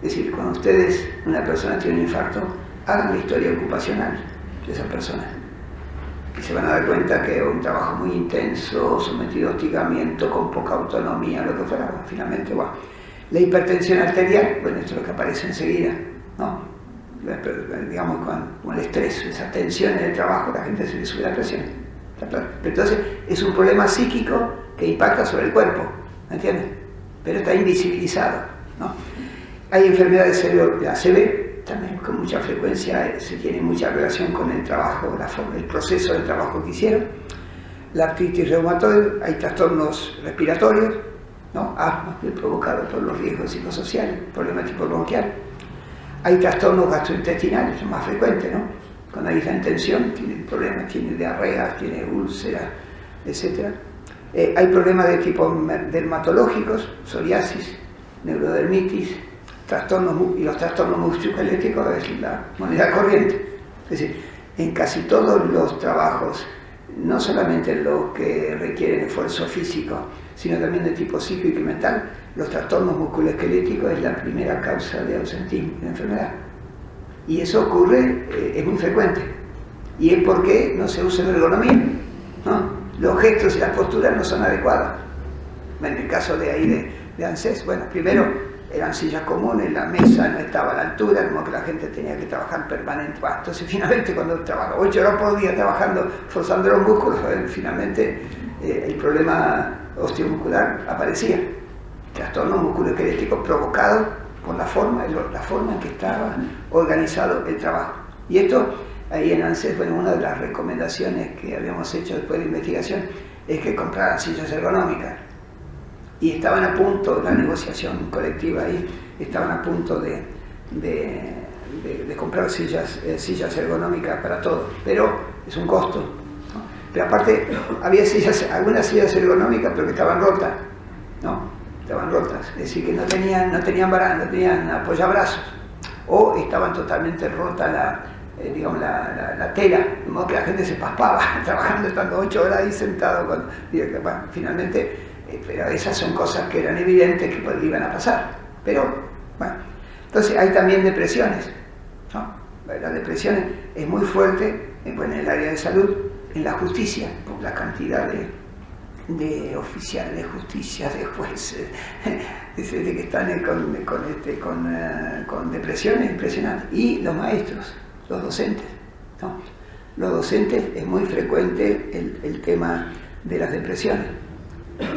Es decir, cuando ustedes, una persona tiene un infarto, hagan la historia ocupacional de esa persona. Y se van a dar cuenta que un trabajo muy intenso, sometido a hostigamiento, con poca autonomía, lo que fuera, bueno, finalmente, bueno. La hipertensión arterial, bueno, esto es lo que aparece enseguida, ¿no? Digamos, con el estrés, esa tensión en el trabajo, la gente se le sube la presión. Entonces, es un problema psíquico que impacta sobre el cuerpo, ¿me entiendes? Pero está invisibilizado, ¿no? Hay enfermedades cerebrales, la ACV, también con mucha frecuencia se tiene mucha relación con el trabajo, el proceso del trabajo que hicieron. La artritis reumatoide, hay trastornos respiratorios, ¿no? Asma, provocado por los riesgos psicosociales, problemas tipo bronquial. Hay trastornos gastrointestinales, son más frecuentes, ¿no? Cuando hay esa tensión, tiene problemas, tiene diarrea, tiene úlceras, etc. Hay problemas de tipo dermatológicos, psoriasis, neurodermitis, y los trastornos musculoesqueléticos es la moneda corriente. Es decir, en casi todos los trabajos, no solamente los que requieren esfuerzo físico, sino también de tipo psíquico y mental, los trastornos musculoesqueléticos es la primera causa de ausentismo, de enfermedad. Y eso ocurre, es muy frecuente. Y es porque no se usa la ergonomía, ¿no? Los gestos y las posturas no son adecuados. En el caso de ahí de ANSES, bueno, primero eran sillas comunes, la mesa no estaba a la altura, como que la gente tenía que trabajar permanente. Bueno, entonces finalmente cuando trabajaba 8 horas por día trabajando, forzando los músculos, finalmente el problema osteomuscular aparecía. Trastornos musculoesqueléticos provocados por la forma en que estaba organizado el trabajo. Y esto, ahí en ANSES, bueno, una de las recomendaciones que habíamos hecho después de investigación es que compraran sillas ergonómicas. Y estaban a punto, la negociación colectiva ahí, estaban a punto de comprar sillas ergonómicas para todo, pero es un costo, ¿no? Pero aparte, había algunas sillas ergonómicas, pero que estaban rotas, ¿no? Estaban rotas, es decir, que no tenían baranda, no tenían apoyabrazos, o estaban totalmente rota la tela, de modo que la gente se paspaba trabajando, estando 8 horas ahí sentado. Bueno, finalmente, pero esas son cosas que eran evidentes que iban a pasar. Pero, bueno, entonces hay también depresiones, ¿no? La depresión es muy fuerte en el área de salud, en la justicia, por la cantidad de oficiales de justicia, de jueces, que están con depresiones impresionantes. Y los maestros, los docentes, ¿no? Los docentes es muy frecuente el tema de las depresiones.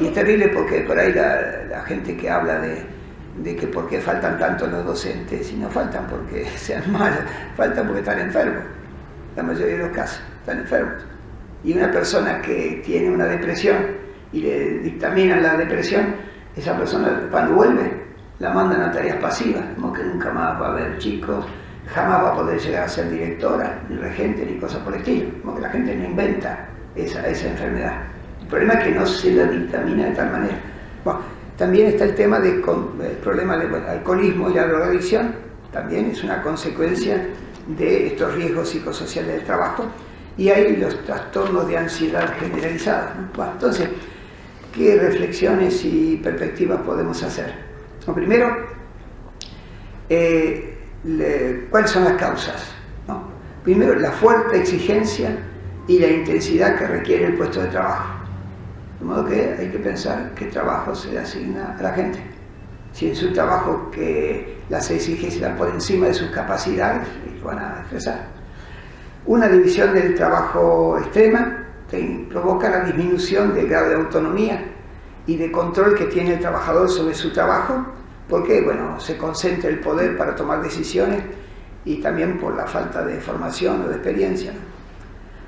Y es terrible porque por ahí la gente que habla de que por qué faltan tanto los docentes, y no faltan porque sean malos, faltan porque están enfermos. La mayoría de los casos están enfermos. Y una persona que tiene una depresión y le dictaminan la depresión, esa persona cuando vuelve la mandan a tareas pasivas, como que nunca más va a haber chicos, jamás va a poder llegar a ser directora, ni regente, ni cosas por el estilo, como que la gente no inventa esa enfermedad. El problema es que no se la dictamina de tal manera. Bueno, también está el tema del problema del alcoholismo y la drogadicción, también es una consecuencia de estos riesgos psicosociales del trabajo, y hay los trastornos de ansiedad generalizados, ¿no? Bueno, entonces, ¿qué reflexiones y perspectivas podemos hacer? Lo primero, ¿cuáles son las causas? ¿No? Primero, la fuerte exigencia y la intensidad que requiere el puesto de trabajo. De modo que hay que pensar qué trabajo se le asigna a la gente. Si en su trabajo que las exigencias están por encima de sus capacidades, lo van a expresar. Una división del trabajo extrema provoca la disminución del grado de autonomía y de control que tiene el trabajador sobre su trabajo, porque bueno, se concentra el poder para tomar decisiones y también por la falta de formación o de experiencia, ¿no?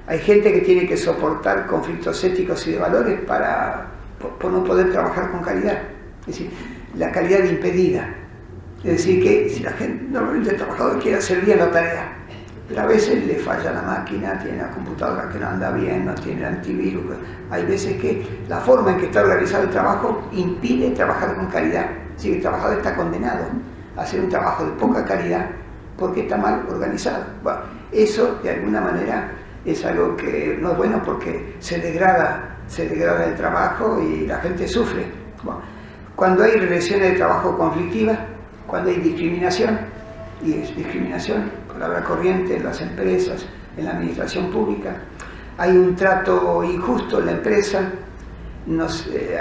Hay gente que tiene que soportar conflictos éticos y de valores por no poder trabajar con calidad. Es decir, la calidad impedida. Es decir, que si la gente, normalmente el trabajador quiere hacer bien la tarea, pero a veces le falla la máquina, tiene la computadora que no anda bien, no tiene antivirus. Hay veces que la forma en que está organizado el trabajo impide trabajar con calidad. Es decir, el trabajador está condenado a hacer un trabajo de poca calidad porque está mal organizado. Bueno, eso de alguna manera es algo que no es bueno porque se degrada el trabajo y la gente sufre. Bueno, cuando hay relaciones de trabajo conflictivas, cuando hay discriminación, y es discriminación, palabra corriente en las empresas, en la administración pública, hay un trato injusto en la empresa,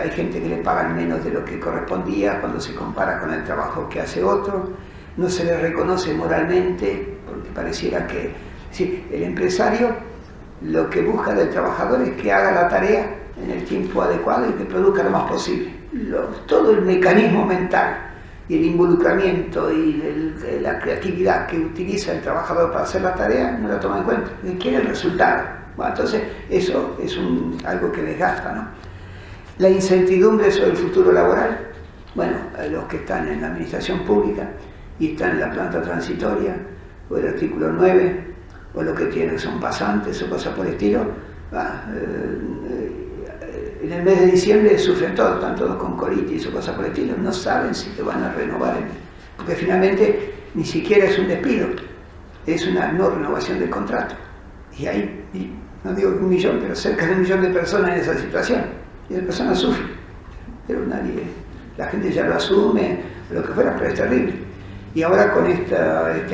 hay gente que le pagan menos de lo que correspondía cuando se compara con el trabajo que hace otro, no se le reconoce moralmente, porque pareciera que sí, el empresario lo que busca del trabajador es que haga la tarea en el tiempo adecuado y que produzca lo más posible. Todo el mecanismo mental y el involucramiento y la creatividad que utiliza el trabajador para hacer la tarea no la toma en cuenta, él quiere el resultado. Bueno, entonces eso es algo que desgasta, ¿no? La incertidumbre sobre el futuro laboral, bueno, los que están en la administración pública y están en la planta transitoria, o el artículo 9, o los que tienen, son pasantes o cosas por el estilo, en el mes de diciembre sufren todo, están todos con colitis o cosas por el estilo, no saben si te van a renovar, porque finalmente ni siquiera es un despido, es una no renovación del contrato. Y hay, no digo 1 millón, pero cerca de 1 millón de personas en esa situación, y las personas sufren, pero la gente ya lo asume, lo que fuera, pero es terrible. Y ahora con este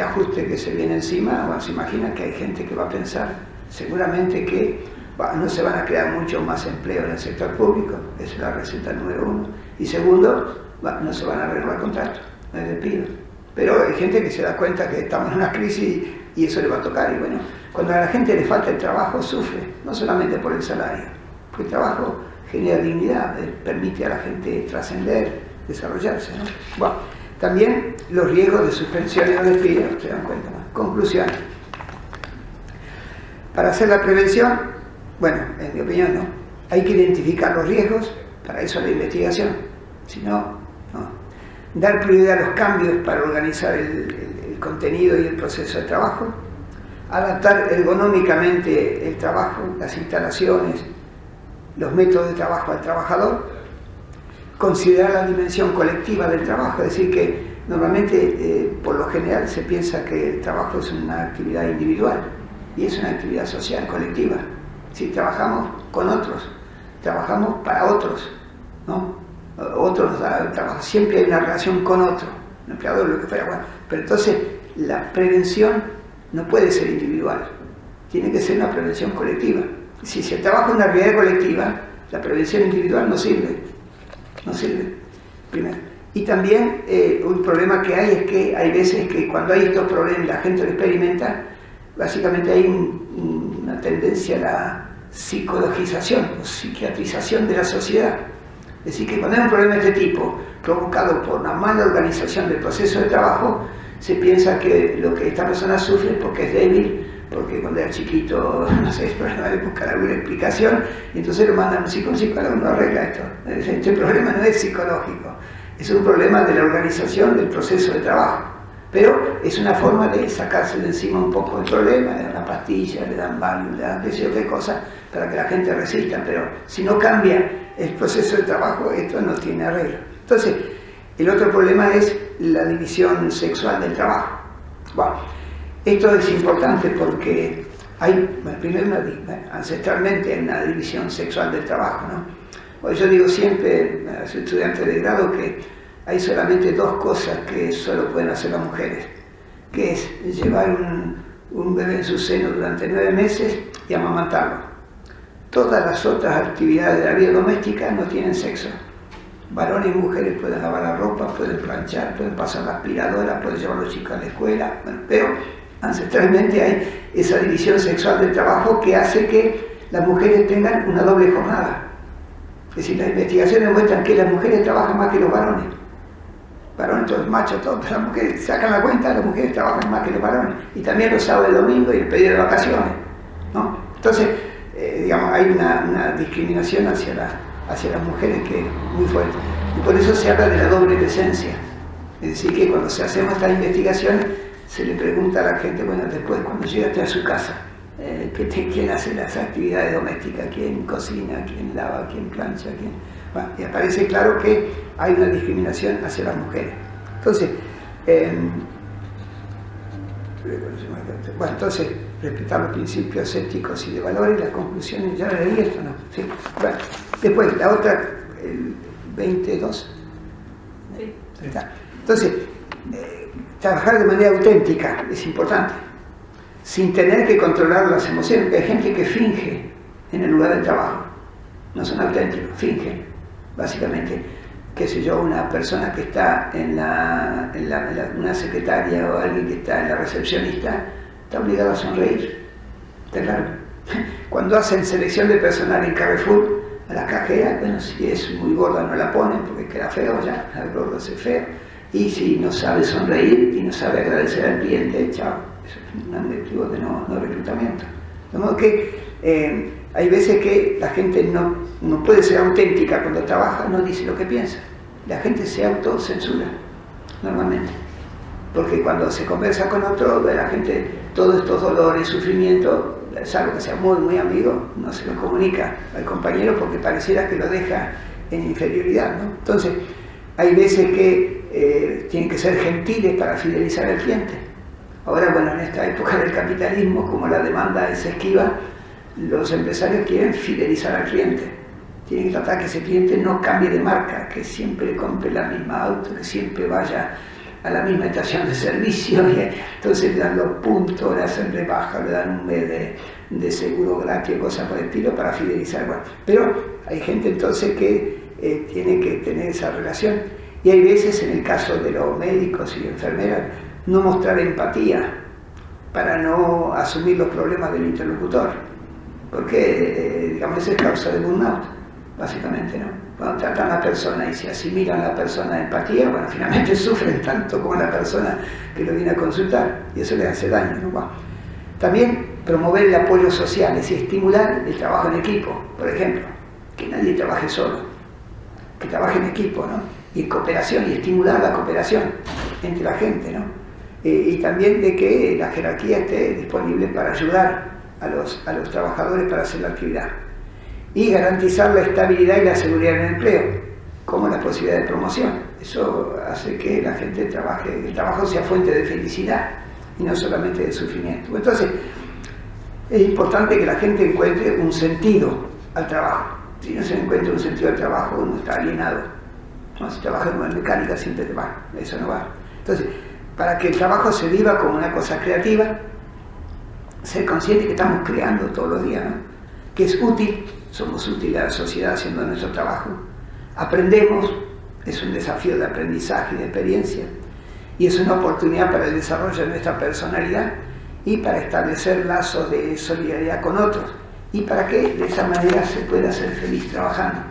ajuste que se viene encima, bueno, se imagina que hay gente que va a pensar seguramente que no se van a crear mucho más empleo en el sector público, esa es la receta número 1. Y segundo, no se van a renovar contratos, no hay despido. Pero hay gente que se da cuenta que estamos en una crisis y eso le va a tocar. Y bueno, cuando a la gente le falta el trabajo, sufre, no solamente por el salario, porque el trabajo genera dignidad, permite a la gente trascender, desarrollarse, ¿no? Bueno, también los riesgos de suspensión o despido, se dan cuenta más. Conclusión. Para hacer la prevención, bueno, en mi opinión, no. Hay que identificar los riesgos, para eso la investigación. Si no, no. Dar prioridad a los cambios para organizar el contenido y el proceso de trabajo. Adaptar ergonómicamente el trabajo, las instalaciones, los métodos de trabajo al trabajador. Considerar la dimensión colectiva del trabajo, es decir, que normalmente, por lo general, se piensa que el trabajo es una actividad individual y es una actividad social, colectiva. Si trabajamos con otros, trabajamos para otros, ¿no? Otros nos dan el trabajo, siempre hay una relación con otro, un empleador, lo que fuera. Bueno, pero entonces la prevención no puede ser individual, tiene que ser una prevención colectiva. Si se trabaja en una realidad colectiva, la prevención individual no sirve. No sirve, primero. Y también un problema que hay es que hay veces que cuando hay estos problemas la gente lo experimenta, básicamente hay una tendencia a la psicologización o psiquiatrización de la sociedad. Es decir, que cuando hay un problema de este tipo, provocado por una mala organización del proceso de trabajo, se piensa que lo que esta persona sufre es porque es débil, porque cuando era chiquito, no sé, de buscar alguna explicación, y entonces lo mandan a un psicólogo, no arregla esto. Este problema no es psicológico, es un problema de la organización del proceso de trabajo. Pero es una forma de sacarse de encima un poco el problema, le dan una pastilla, le dan Valium, le dan qué sé yo qué cosa, para que la gente resista, pero si no cambia el proceso de trabajo, esto no tiene arreglo. Entonces, el otro problema es la división sexual del trabajo. Bueno, esto es importante porque hay, primero, ancestralmente hay una división sexual del trabajo, ¿no? Bueno, yo digo siempre a los estudiantes de grado que hay solamente 2 cosas que solo pueden hacer las mujeres, que es llevar un bebé en su seno durante 9 meses y amamantarlo. Todas las otras actividades de la vida doméstica no tienen sexo. Varones y mujeres pueden lavar la ropa, pueden planchar, pueden pasar la aspiradora, pueden llevar a los chicos a la escuela, bueno, pero ancestralmente hay esa división sexual del trabajo que hace que las mujeres tengan una doble jornada. Es decir, las investigaciones muestran que las mujeres trabajan más que los varones. Varones, todos machos, todas las mujeres sacan la cuenta, las mujeres trabajan más que los varones. Y también los sábados y domingos y el periodo de vacaciones, ¿no? Entonces, digamos, hay una discriminación hacia las mujeres que es muy fuerte. Y por eso se habla de la doble presencia. Es decir, que cuando se hacemos estas investigaciones, se le pregunta a la gente, bueno, después cuando llegaste a su casa, ¿quién hace las actividades domésticas? ¿Quién cocina? ¿Quién lava? ¿Quién plancha? ¿Quién? Bueno, y aparece claro que hay una discriminación hacia las mujeres. Entonces, bueno, entonces, respetar los principios éticos y de valores, las conclusiones, ya leí esto, ¿no? Sí. Bueno, después, la otra, el 22. Sí. Entonces, trabajar de manera auténtica es importante, sin tener que controlar las emociones. Hay gente que finge en el lugar de trabajo, no son auténticos, fingen, básicamente. Qué sé yo, una persona que está una secretaria o alguien que está en la recepcionista, está obligado a sonreír, está claro. Cuando hacen selección de personal en Carrefour, a la cajera, bueno, si es muy gorda no la ponen porque queda feo ya, el gordo es feo. Y si no sabe sonreír y no sabe agradecer al cliente, chao, eso es un motivo de no reclutamiento. De modo que hay veces que la gente no puede ser auténtica cuando trabaja, no dice lo que piensa. La gente se autocensura, normalmente. Porque cuando se conversa con otro, la gente, todos estos dolores, sufrimientos, salvo que sea muy, muy amigo, no se lo comunica al compañero porque pareciera que lo deja en inferioridad, ¿no? Entonces, hay veces que tienen que ser gentiles para fidelizar al cliente. Ahora, bueno, en esta época del capitalismo, como la demanda es esquiva, los empresarios quieren fidelizar al cliente. Tienen que tratar que ese cliente no cambie de marca, que siempre compre la misma auto, que siempre vaya a la misma estación de servicio, y entonces le dan los puntos, le hacen rebaja, le dan un mes de seguro gratis, cosas por el estilo, para fidelizar. Bueno, pero hay gente entonces que tiene que tener esa relación, y hay veces, en el caso de los médicos y enfermeras, no mostrar empatía para no asumir los problemas del interlocutor, porque digamos, esa es causa de burnout, básicamente, ¿no? Cuando tratan a la persona y se asimilan a la persona de empatía, bueno, finalmente sufren tanto como la persona que lo viene a consultar, y eso les hace daño, ¿no? Bueno, también promover el apoyo social, es decir, estimular el trabajo en equipo, por ejemplo, que nadie trabaje solo, que trabaje en equipo, ¿no? Y en cooperación, y estimular la cooperación entre la gente, ¿no? Y también de que la jerarquía esté disponible para ayudar a los trabajadores para hacer la actividad. Y garantizar la estabilidad y la seguridad en el empleo, como la posibilidad de promoción. Eso hace que la gente trabaje, el trabajo sea fuente de felicidad y no solamente de sufrimiento. Entonces, es importante que la gente encuentre un sentido al trabajo. Si no se encuentra un sentido al trabajo, uno está alienado. No, si trabajas en mecánica siempre te va, eso no va. Entonces, para que el trabajo se viva como una cosa creativa, ser consciente que estamos creando todos los días, ¿no? Que es útil, somos útiles a la sociedad haciendo nuestro trabajo, aprendemos, es un desafío de aprendizaje y de experiencia, y es una oportunidad para el desarrollo de nuestra personalidad y para establecer lazos de solidaridad con otros, y para que de esa manera se pueda ser feliz trabajando.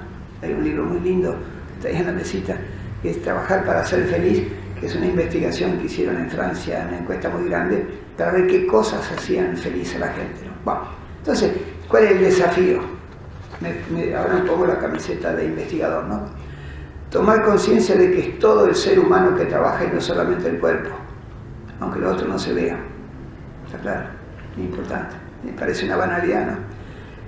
Hay un libro muy lindo, está ahí en la mesita, que es Trabajar para ser feliz, que es una investigación que hicieron en Francia, una encuesta muy grande, para ver qué cosas hacían feliz a la gente, ¿no? Bueno, entonces, ¿cuál es el desafío? Ahora me pongo la camiseta de investigador, ¿no? Tomar conciencia de que es todo el ser humano que trabaja y no solamente el cuerpo, aunque lo otro no se vea. Está claro, es importante. Me parece una banalidad, ¿no?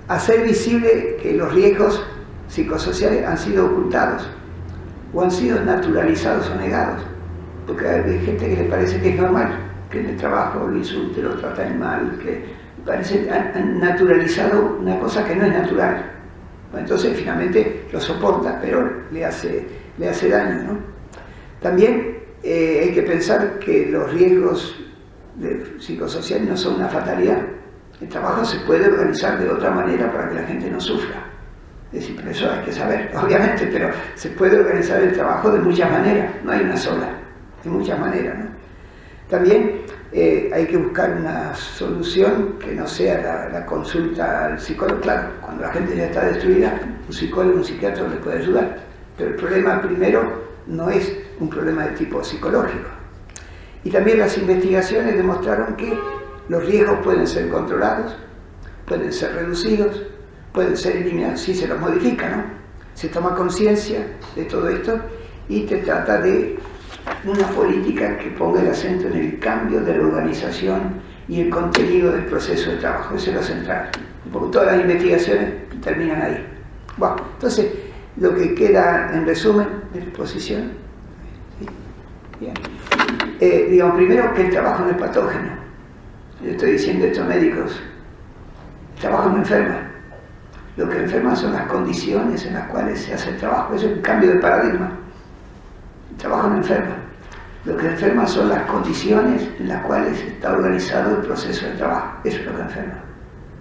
Hacer visible que los riesgos psicosociales han sido ocultados o han sido naturalizados o negados, porque hay gente que le parece que es normal que en el trabajo lo insulte, lo traten mal, que parece han naturalizado una cosa que no es natural. Bueno, entonces finalmente lo soporta, pero le hace daño, ¿no? También hay que pensar que los riesgos psicosociales no son una fatalidad. El trabajo se puede organizar de otra manera para que la gente no sufra. Es decir, pero eso hay que saber, obviamente, pero se puede organizar el trabajo de muchas maneras, no hay una sola, de muchas maneras, ¿no? También hay que buscar una solución que no sea la consulta al psicólogo. Claro, cuando la gente ya está destruida, un psicólogo, un psiquiatra le puede ayudar, pero el problema primero no es un problema de tipo psicológico. Y también las investigaciones demostraron que los riesgos pueden ser controlados, pueden ser reducidos, pueden ser eliminados si se los modifica, ¿no? Se toma conciencia de todo esto y te trata de una política que ponga el acento en el cambio de la organización y el contenido del proceso de trabajo. Eso es lo central, porque todas las investigaciones terminan ahí. Bueno, entonces, lo que queda en resumen de la exposición, ¿sí? Bien. Digamos, primero, que el trabajo no es patógeno. Yo estoy diciendo esto a médicos, el trabajo no enferma. Lo que enferma son las condiciones en las cuales se hace el trabajo. Eso es un cambio de paradigma. El trabajo no enferma. Lo que enferma son las condiciones en las cuales está organizado el proceso de trabajo. Eso es lo que enferma.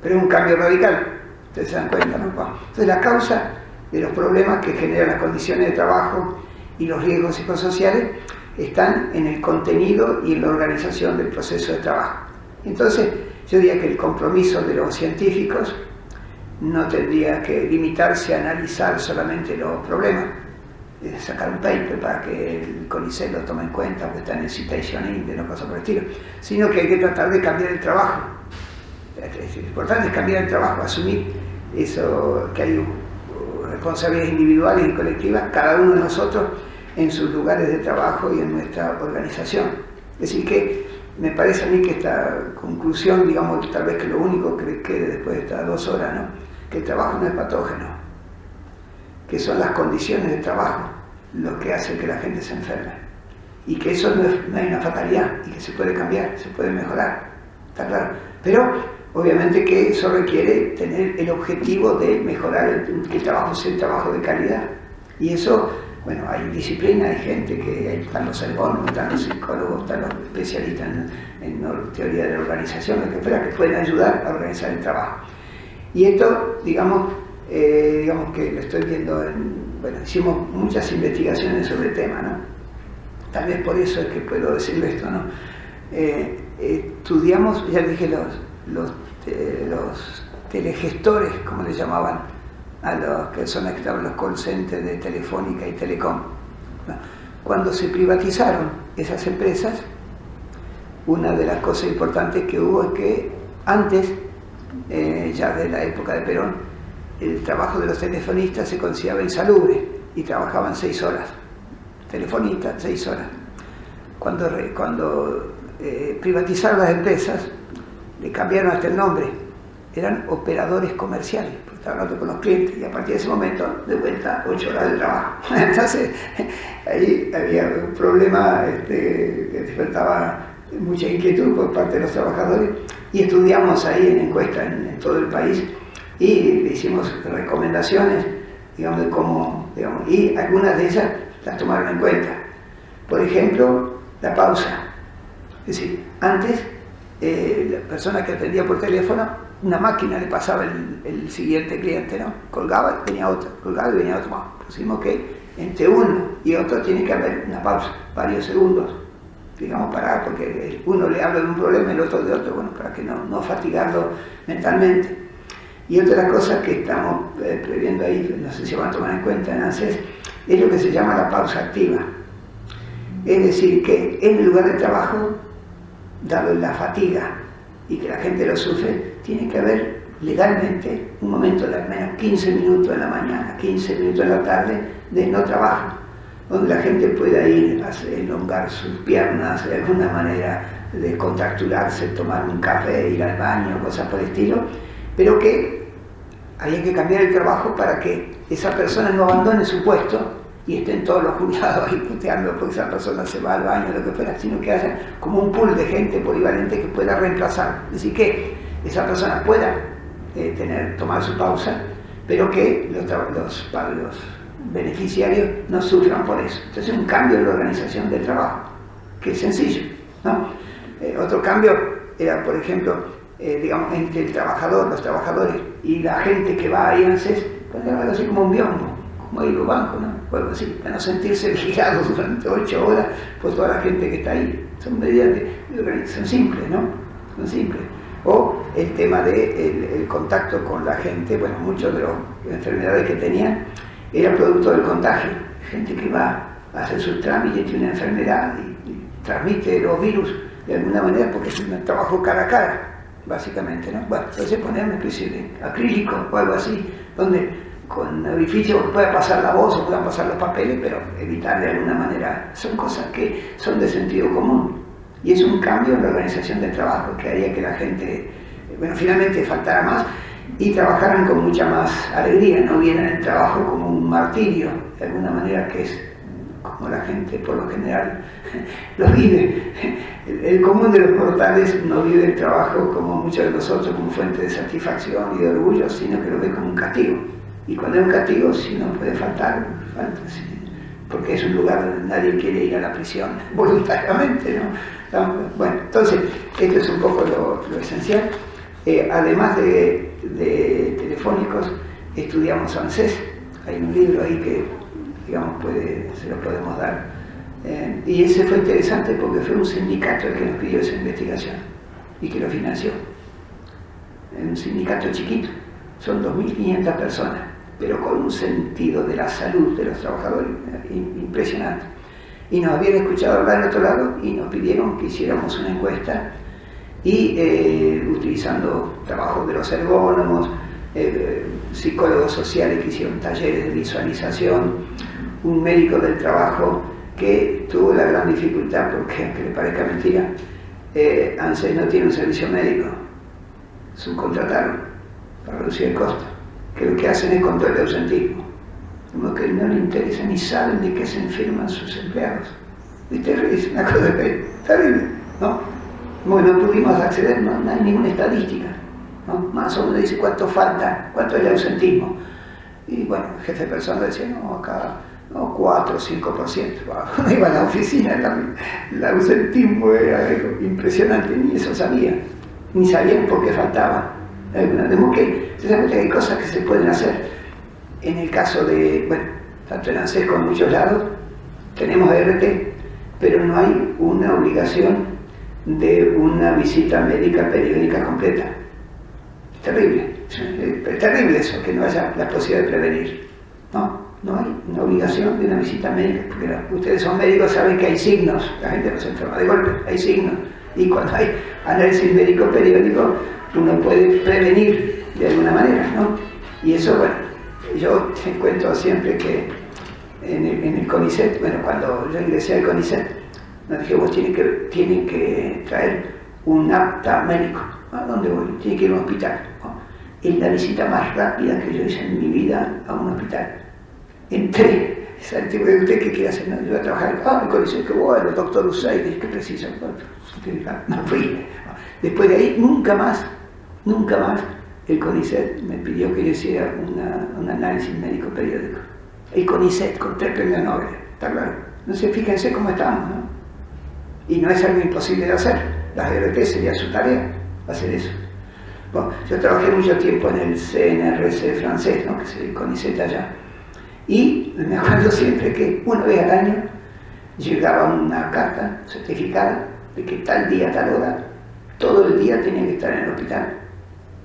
Pero es un cambio radical. Ustedes se dan cuenta, ¿no? Entonces, la causa de los problemas que generan las condiciones de trabajo y los riesgos psicosociales están en el contenido y en la organización del proceso de trabajo. Entonces, yo diría que el compromiso de los científicos no tendría que limitarse a analizar solamente los problemas, sacar un paper para que el CONICET lo tome en cuenta, porque está en el Citation Index, no cosas por el estilo, sino que hay que tratar de cambiar el trabajo. Lo importante es cambiar el trabajo, asumir eso, que hay responsabilidades individuales y colectivas, cada uno de nosotros en sus lugares de trabajo y en nuestra organización. Es decir, que me parece a mí que esta conclusión, digamos, tal vez que lo único que quede después de estas 2 horas, ¿no? Que el trabajo no es patógeno, que son las condiciones de trabajo lo que hace que la gente se enferme, y que eso no hay una fatalidad, y que se puede cambiar, se puede mejorar, está claro. Pero obviamente que eso requiere tener el objetivo de mejorar que el trabajo sea un trabajo de calidad, y eso, bueno, hay disciplina, hay gente que están los ergónomos, están los psicólogos, están los especialistas en teoría de la organización, lo que fuera, que pueden ayudar a organizar el trabajo. Y esto, digamos que lo estoy viendo bueno, hicimos muchas investigaciones sobre el tema, ¿no? Tal vez por eso es que puedo decirlo esto, ¿no? Estudiamos, ya dije, los telegestores, como le llamaban a las personas que estaban en los call centers de Telefónica y Telecom. Cuando se privatizaron esas empresas, una de las cosas importantes que hubo es que antes, ya de la época de Perón, el trabajo de los telefonistas se consideraba insalubre y trabajaban 6 horas. Telefonistas, 6 horas. Cuando privatizaron las empresas, le cambiaron hasta el nombre. Eran operadores comerciales, porque estaban hablando con los clientes, y a partir de ese momento, de vuelta, 8 horas de trabajo. Entonces, ahí había un problema que despertaba mucha inquietud por parte de los trabajadores, y estudiamos ahí en encuesta en todo el país, y le hicimos recomendaciones, digamos, de cómo, digamos, y algunas de ellas las tomaron en cuenta. Por ejemplo, la pausa. Es decir, antes, la persona que atendía por teléfono, una máquina le pasaba el siguiente cliente, ¿no? Colgaba y venía otro, colgaba y venía otro más. Pusimos que entre uno y otro tiene que haber una pausa, varios segundos, digamos, parar, porque uno le habla de un problema y el otro de otro, bueno, para que no fatigarlo mentalmente. Y otra cosa que estamos previendo ahí, no sé si van a tomar en cuenta en ANSES, es lo que se llama la pausa activa. Es decir, que en el lugar de trabajo, dado la fatiga y que la gente lo sufre, tiene que haber legalmente un momento de al menos 15 minutos en la mañana, 15 minutos en la tarde de no trabajo, donde la gente pueda ir a elongar sus piernas, de alguna manera de contracturarse, tomar un café, ir al baño, cosas por el estilo, pero que había que cambiar el trabajo para que esa persona no abandone su puesto y estén todos los jubilados ahí puteando porque esa persona se va al baño o lo que fuera, sino que haya como un pool de gente polivalente que pueda reemplazar. Es decir, que esa persona pueda tomar su pausa, pero que los beneficiarios no sufran por eso. Entonces, un cambio en la organización del trabajo, que es sencillo, ¿no? Otro cambio era, por ejemplo, digamos, entre el trabajador, los trabajadores y la gente que va ahí a ANSES, pues era algo así como un biombo, como ahí los bancos, ¿no? O algo así, para no sentirse vigilados durante 8 horas por toda la gente que está ahí. Son medidas de organización simples, ¿no? Son simples. O el tema del contacto con la gente, bueno, muchas de las enfermedades que tenían era producto del contagio. Gente que va a hacer sus trámites, tiene una enfermedad y transmite los virus de alguna manera porque es un trabajo cara a cara, básicamente, ¿no? Bueno, entonces poner una especie de acrílico o algo así, donde con orificio pueda pasar la voz o puedan pasar los papeles, pero evitar de alguna manera. Son cosas que son de sentido común. Y es un cambio en la organización del trabajo que haría que la gente, bueno, finalmente faltara más y trabajaran con mucha más alegría, no vieran el trabajo como un martirio, de alguna manera, que es como la gente por lo general lo vive. El común de los mortales no vive el trabajo como muchos de nosotros, como fuente de satisfacción y de orgullo, sino que lo ve como un castigo. Y cuando es un castigo, si no puede faltar, falta, sí, porque es un lugar donde nadie quiere ir a la prisión voluntariamente, ¿no? Bueno, entonces, esto es un poco lo esencial. Además de telefónicos, estudiamos ANSES. Hay un libro ahí que, digamos, se lo podemos dar. Y ese fue interesante porque fue un sindicato el que nos pidió esa investigación y que lo financió. Un sindicato chiquito, son 2.500 personas. pero con un sentido de la salud de los trabajadores impresionante. Y nos habían escuchado hablar en otro lado y nos pidieron que hiciéramos una encuesta y utilizando trabajos de los ergónomos, psicólogos sociales que hicieron talleres de visualización, un médico del trabajo que tuvo la gran dificultad, porque aunque le parezca mentira, ANSES no tiene un servicio médico, subcontrataron para reducir el costo, que lo que hacen es control de ausentismo, como que no le interesa ni saben de qué se enferman sus empleados. ¿Viste? Es una cosa terrible, ¿no? Bueno, no pudimos acceder, no hay ninguna estadística, ¿no? Más o menos dice cuánto falta, cuánto es el ausentismo. Y bueno, el jefe de personal decía, no, acá, no, 4 o 5%. Cuando iba a la oficina, el ausentismo era algo impresionante, ni eso sabía, ni sabían por qué faltaba. Tenemos que, que hay cosas que se pueden hacer. En el caso de, bueno, tanto en ANSES como en muchos lados, tenemos ART, pero no hay una obligación de una visita médica periódica completa. Es terrible, es terrible eso, que no haya la posibilidad de prevenir. No hay una obligación de una visita médica, porque ustedes son médicos, saben que hay signos, la gente no se enferma de golpe, hay signos, y cuando hay análisis médico periódico, uno puede prevenir de alguna manera, ¿no? Y eso, bueno, yo te cuento siempre que en el CONICET, bueno, cuando yo ingresé al CONICET, nos dije, vos tienen que traer un acta médico. ¿A dónde voy? Tiene que ir a un hospital, ¿no? Es la visita más rápida que yo hice en mi vida a un hospital. Entré, ¿sabe el tipo de usted qué quiere hacer? No, yo voy a trabajar, el CONICET, qué bueno, el doctor Usaid, qué preciso. No fui. Después de ahí, nunca más, el CONICET me pidió que yo hiciera un análisis médico periódico. El CONICET con 3 premios Nobel, está claro. Entonces, fíjense cómo estamos, ¿no? Y no es algo imposible de hacer. La ART sería su tarea, hacer eso. Bueno, yo trabajé mucho tiempo en el CNRS francés, ¿no? Que es el CONICET allá. Y me acuerdo siempre que una vez al año llegaba una carta certificada de que tal día, tal hora, todo el día tenía que estar en el hospital,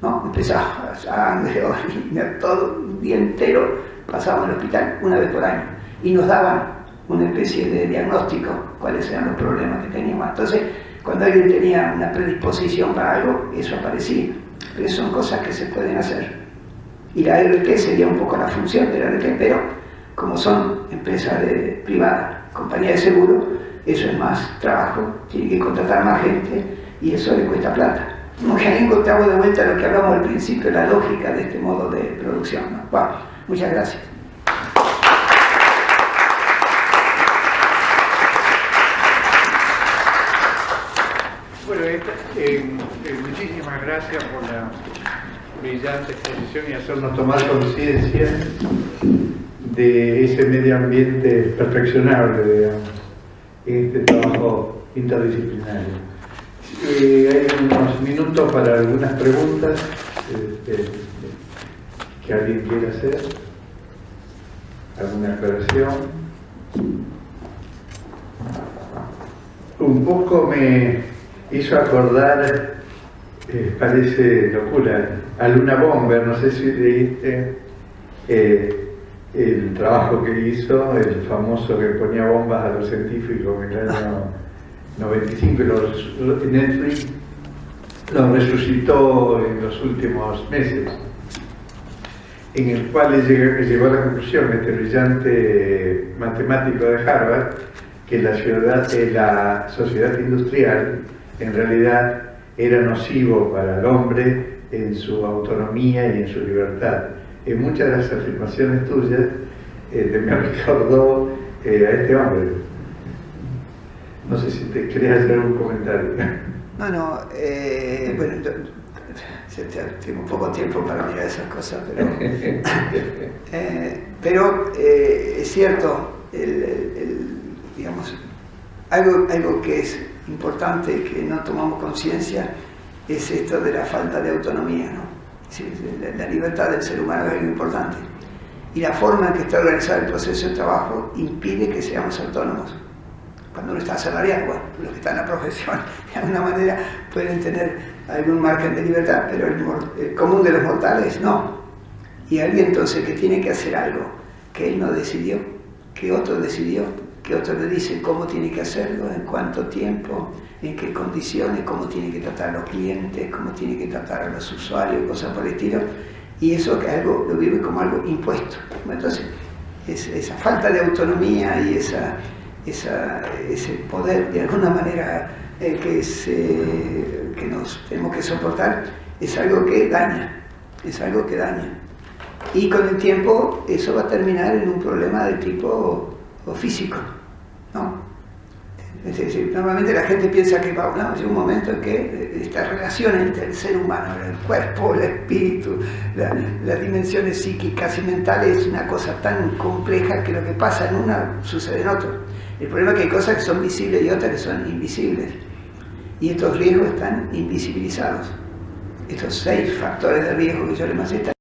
¿no? Empezaba sangre, orina, todo el día entero pasábamos en el hospital una vez por año y nos daban una especie de diagnóstico, cuáles eran los problemas que teníamos. Entonces, cuando alguien tenía una predisposición para algo, eso aparecía. Pero son cosas que se pueden hacer. Y la ART sería un poco la función de la ART, pero como son empresas privadas, compañías de seguro, eso es más trabajo, tiene que contratar más gente y eso le cuesta plata. Como que ahí encontramos de vuelta lo que hablamos al principio, la lógica de este modo de producción, ¿no? Bueno, muchas gracias. Bueno, muchísimas gracias por la brillante exposición y hacernos tomar conciencia de ese medio ambiente perfeccionable, digamos, en este trabajo interdisciplinario. Hay unos minutos para algunas preguntas que alguien quiera hacer, alguna aclaración. Un poco me hizo acordar, parece locura, a Luna Bomber, no sé si leíste el trabajo que hizo, el famoso que ponía bombas a los científicos en el año 95, Netflix lo resucitó en los últimos meses, en el cual llegó a la conclusión, este brillante matemático de Harvard, que la sociedad industrial en realidad era nocivo para el hombre en su autonomía y en su libertad. En muchas de las afirmaciones tuyas me recordó a este hombre. No sé si te querías hacer un comentario. No, bueno, tengo poco tiempo para mirar esas cosas, pero es cierto, digamos, algo que es importante que no tomamos conciencia es esto de la falta de autonomía, ¿no? Sí, la libertad del ser humano es algo importante y la forma en que está organizado el proceso de trabajo impide que seamos autónomos. Cuando uno está asalariado, bueno, los que están en la profesión de alguna manera pueden tener algún margen de libertad, pero el común de los mortales no. Y alguien entonces que tiene que hacer algo que él no decidió, que otro decidió, que otro le dice cómo tiene que hacerlo, en cuánto tiempo, en qué condiciones, cómo tiene que tratar a los clientes, cómo tiene que tratar a los usuarios, cosas por el estilo, y eso que algo lo vive como algo impuesto. Entonces, esa falta de autonomía y ese poder, de alguna manera, que nos tenemos que soportar, es algo que daña, es algo que daña. Y con el tiempo eso va a terminar en un problema de tipo físico, ¿no? Es decir, normalmente la gente piensa que va a un momento en que esta relación entre el ser humano, el cuerpo, el espíritu, las dimensiones psíquicas y mentales es una cosa tan compleja que lo que pasa en una sucede en otro. El problema es que hay cosas que son visibles y otras que son invisibles. Y estos riesgos están invisibilizados. Estos 6 factores de riesgo que yo les mencioné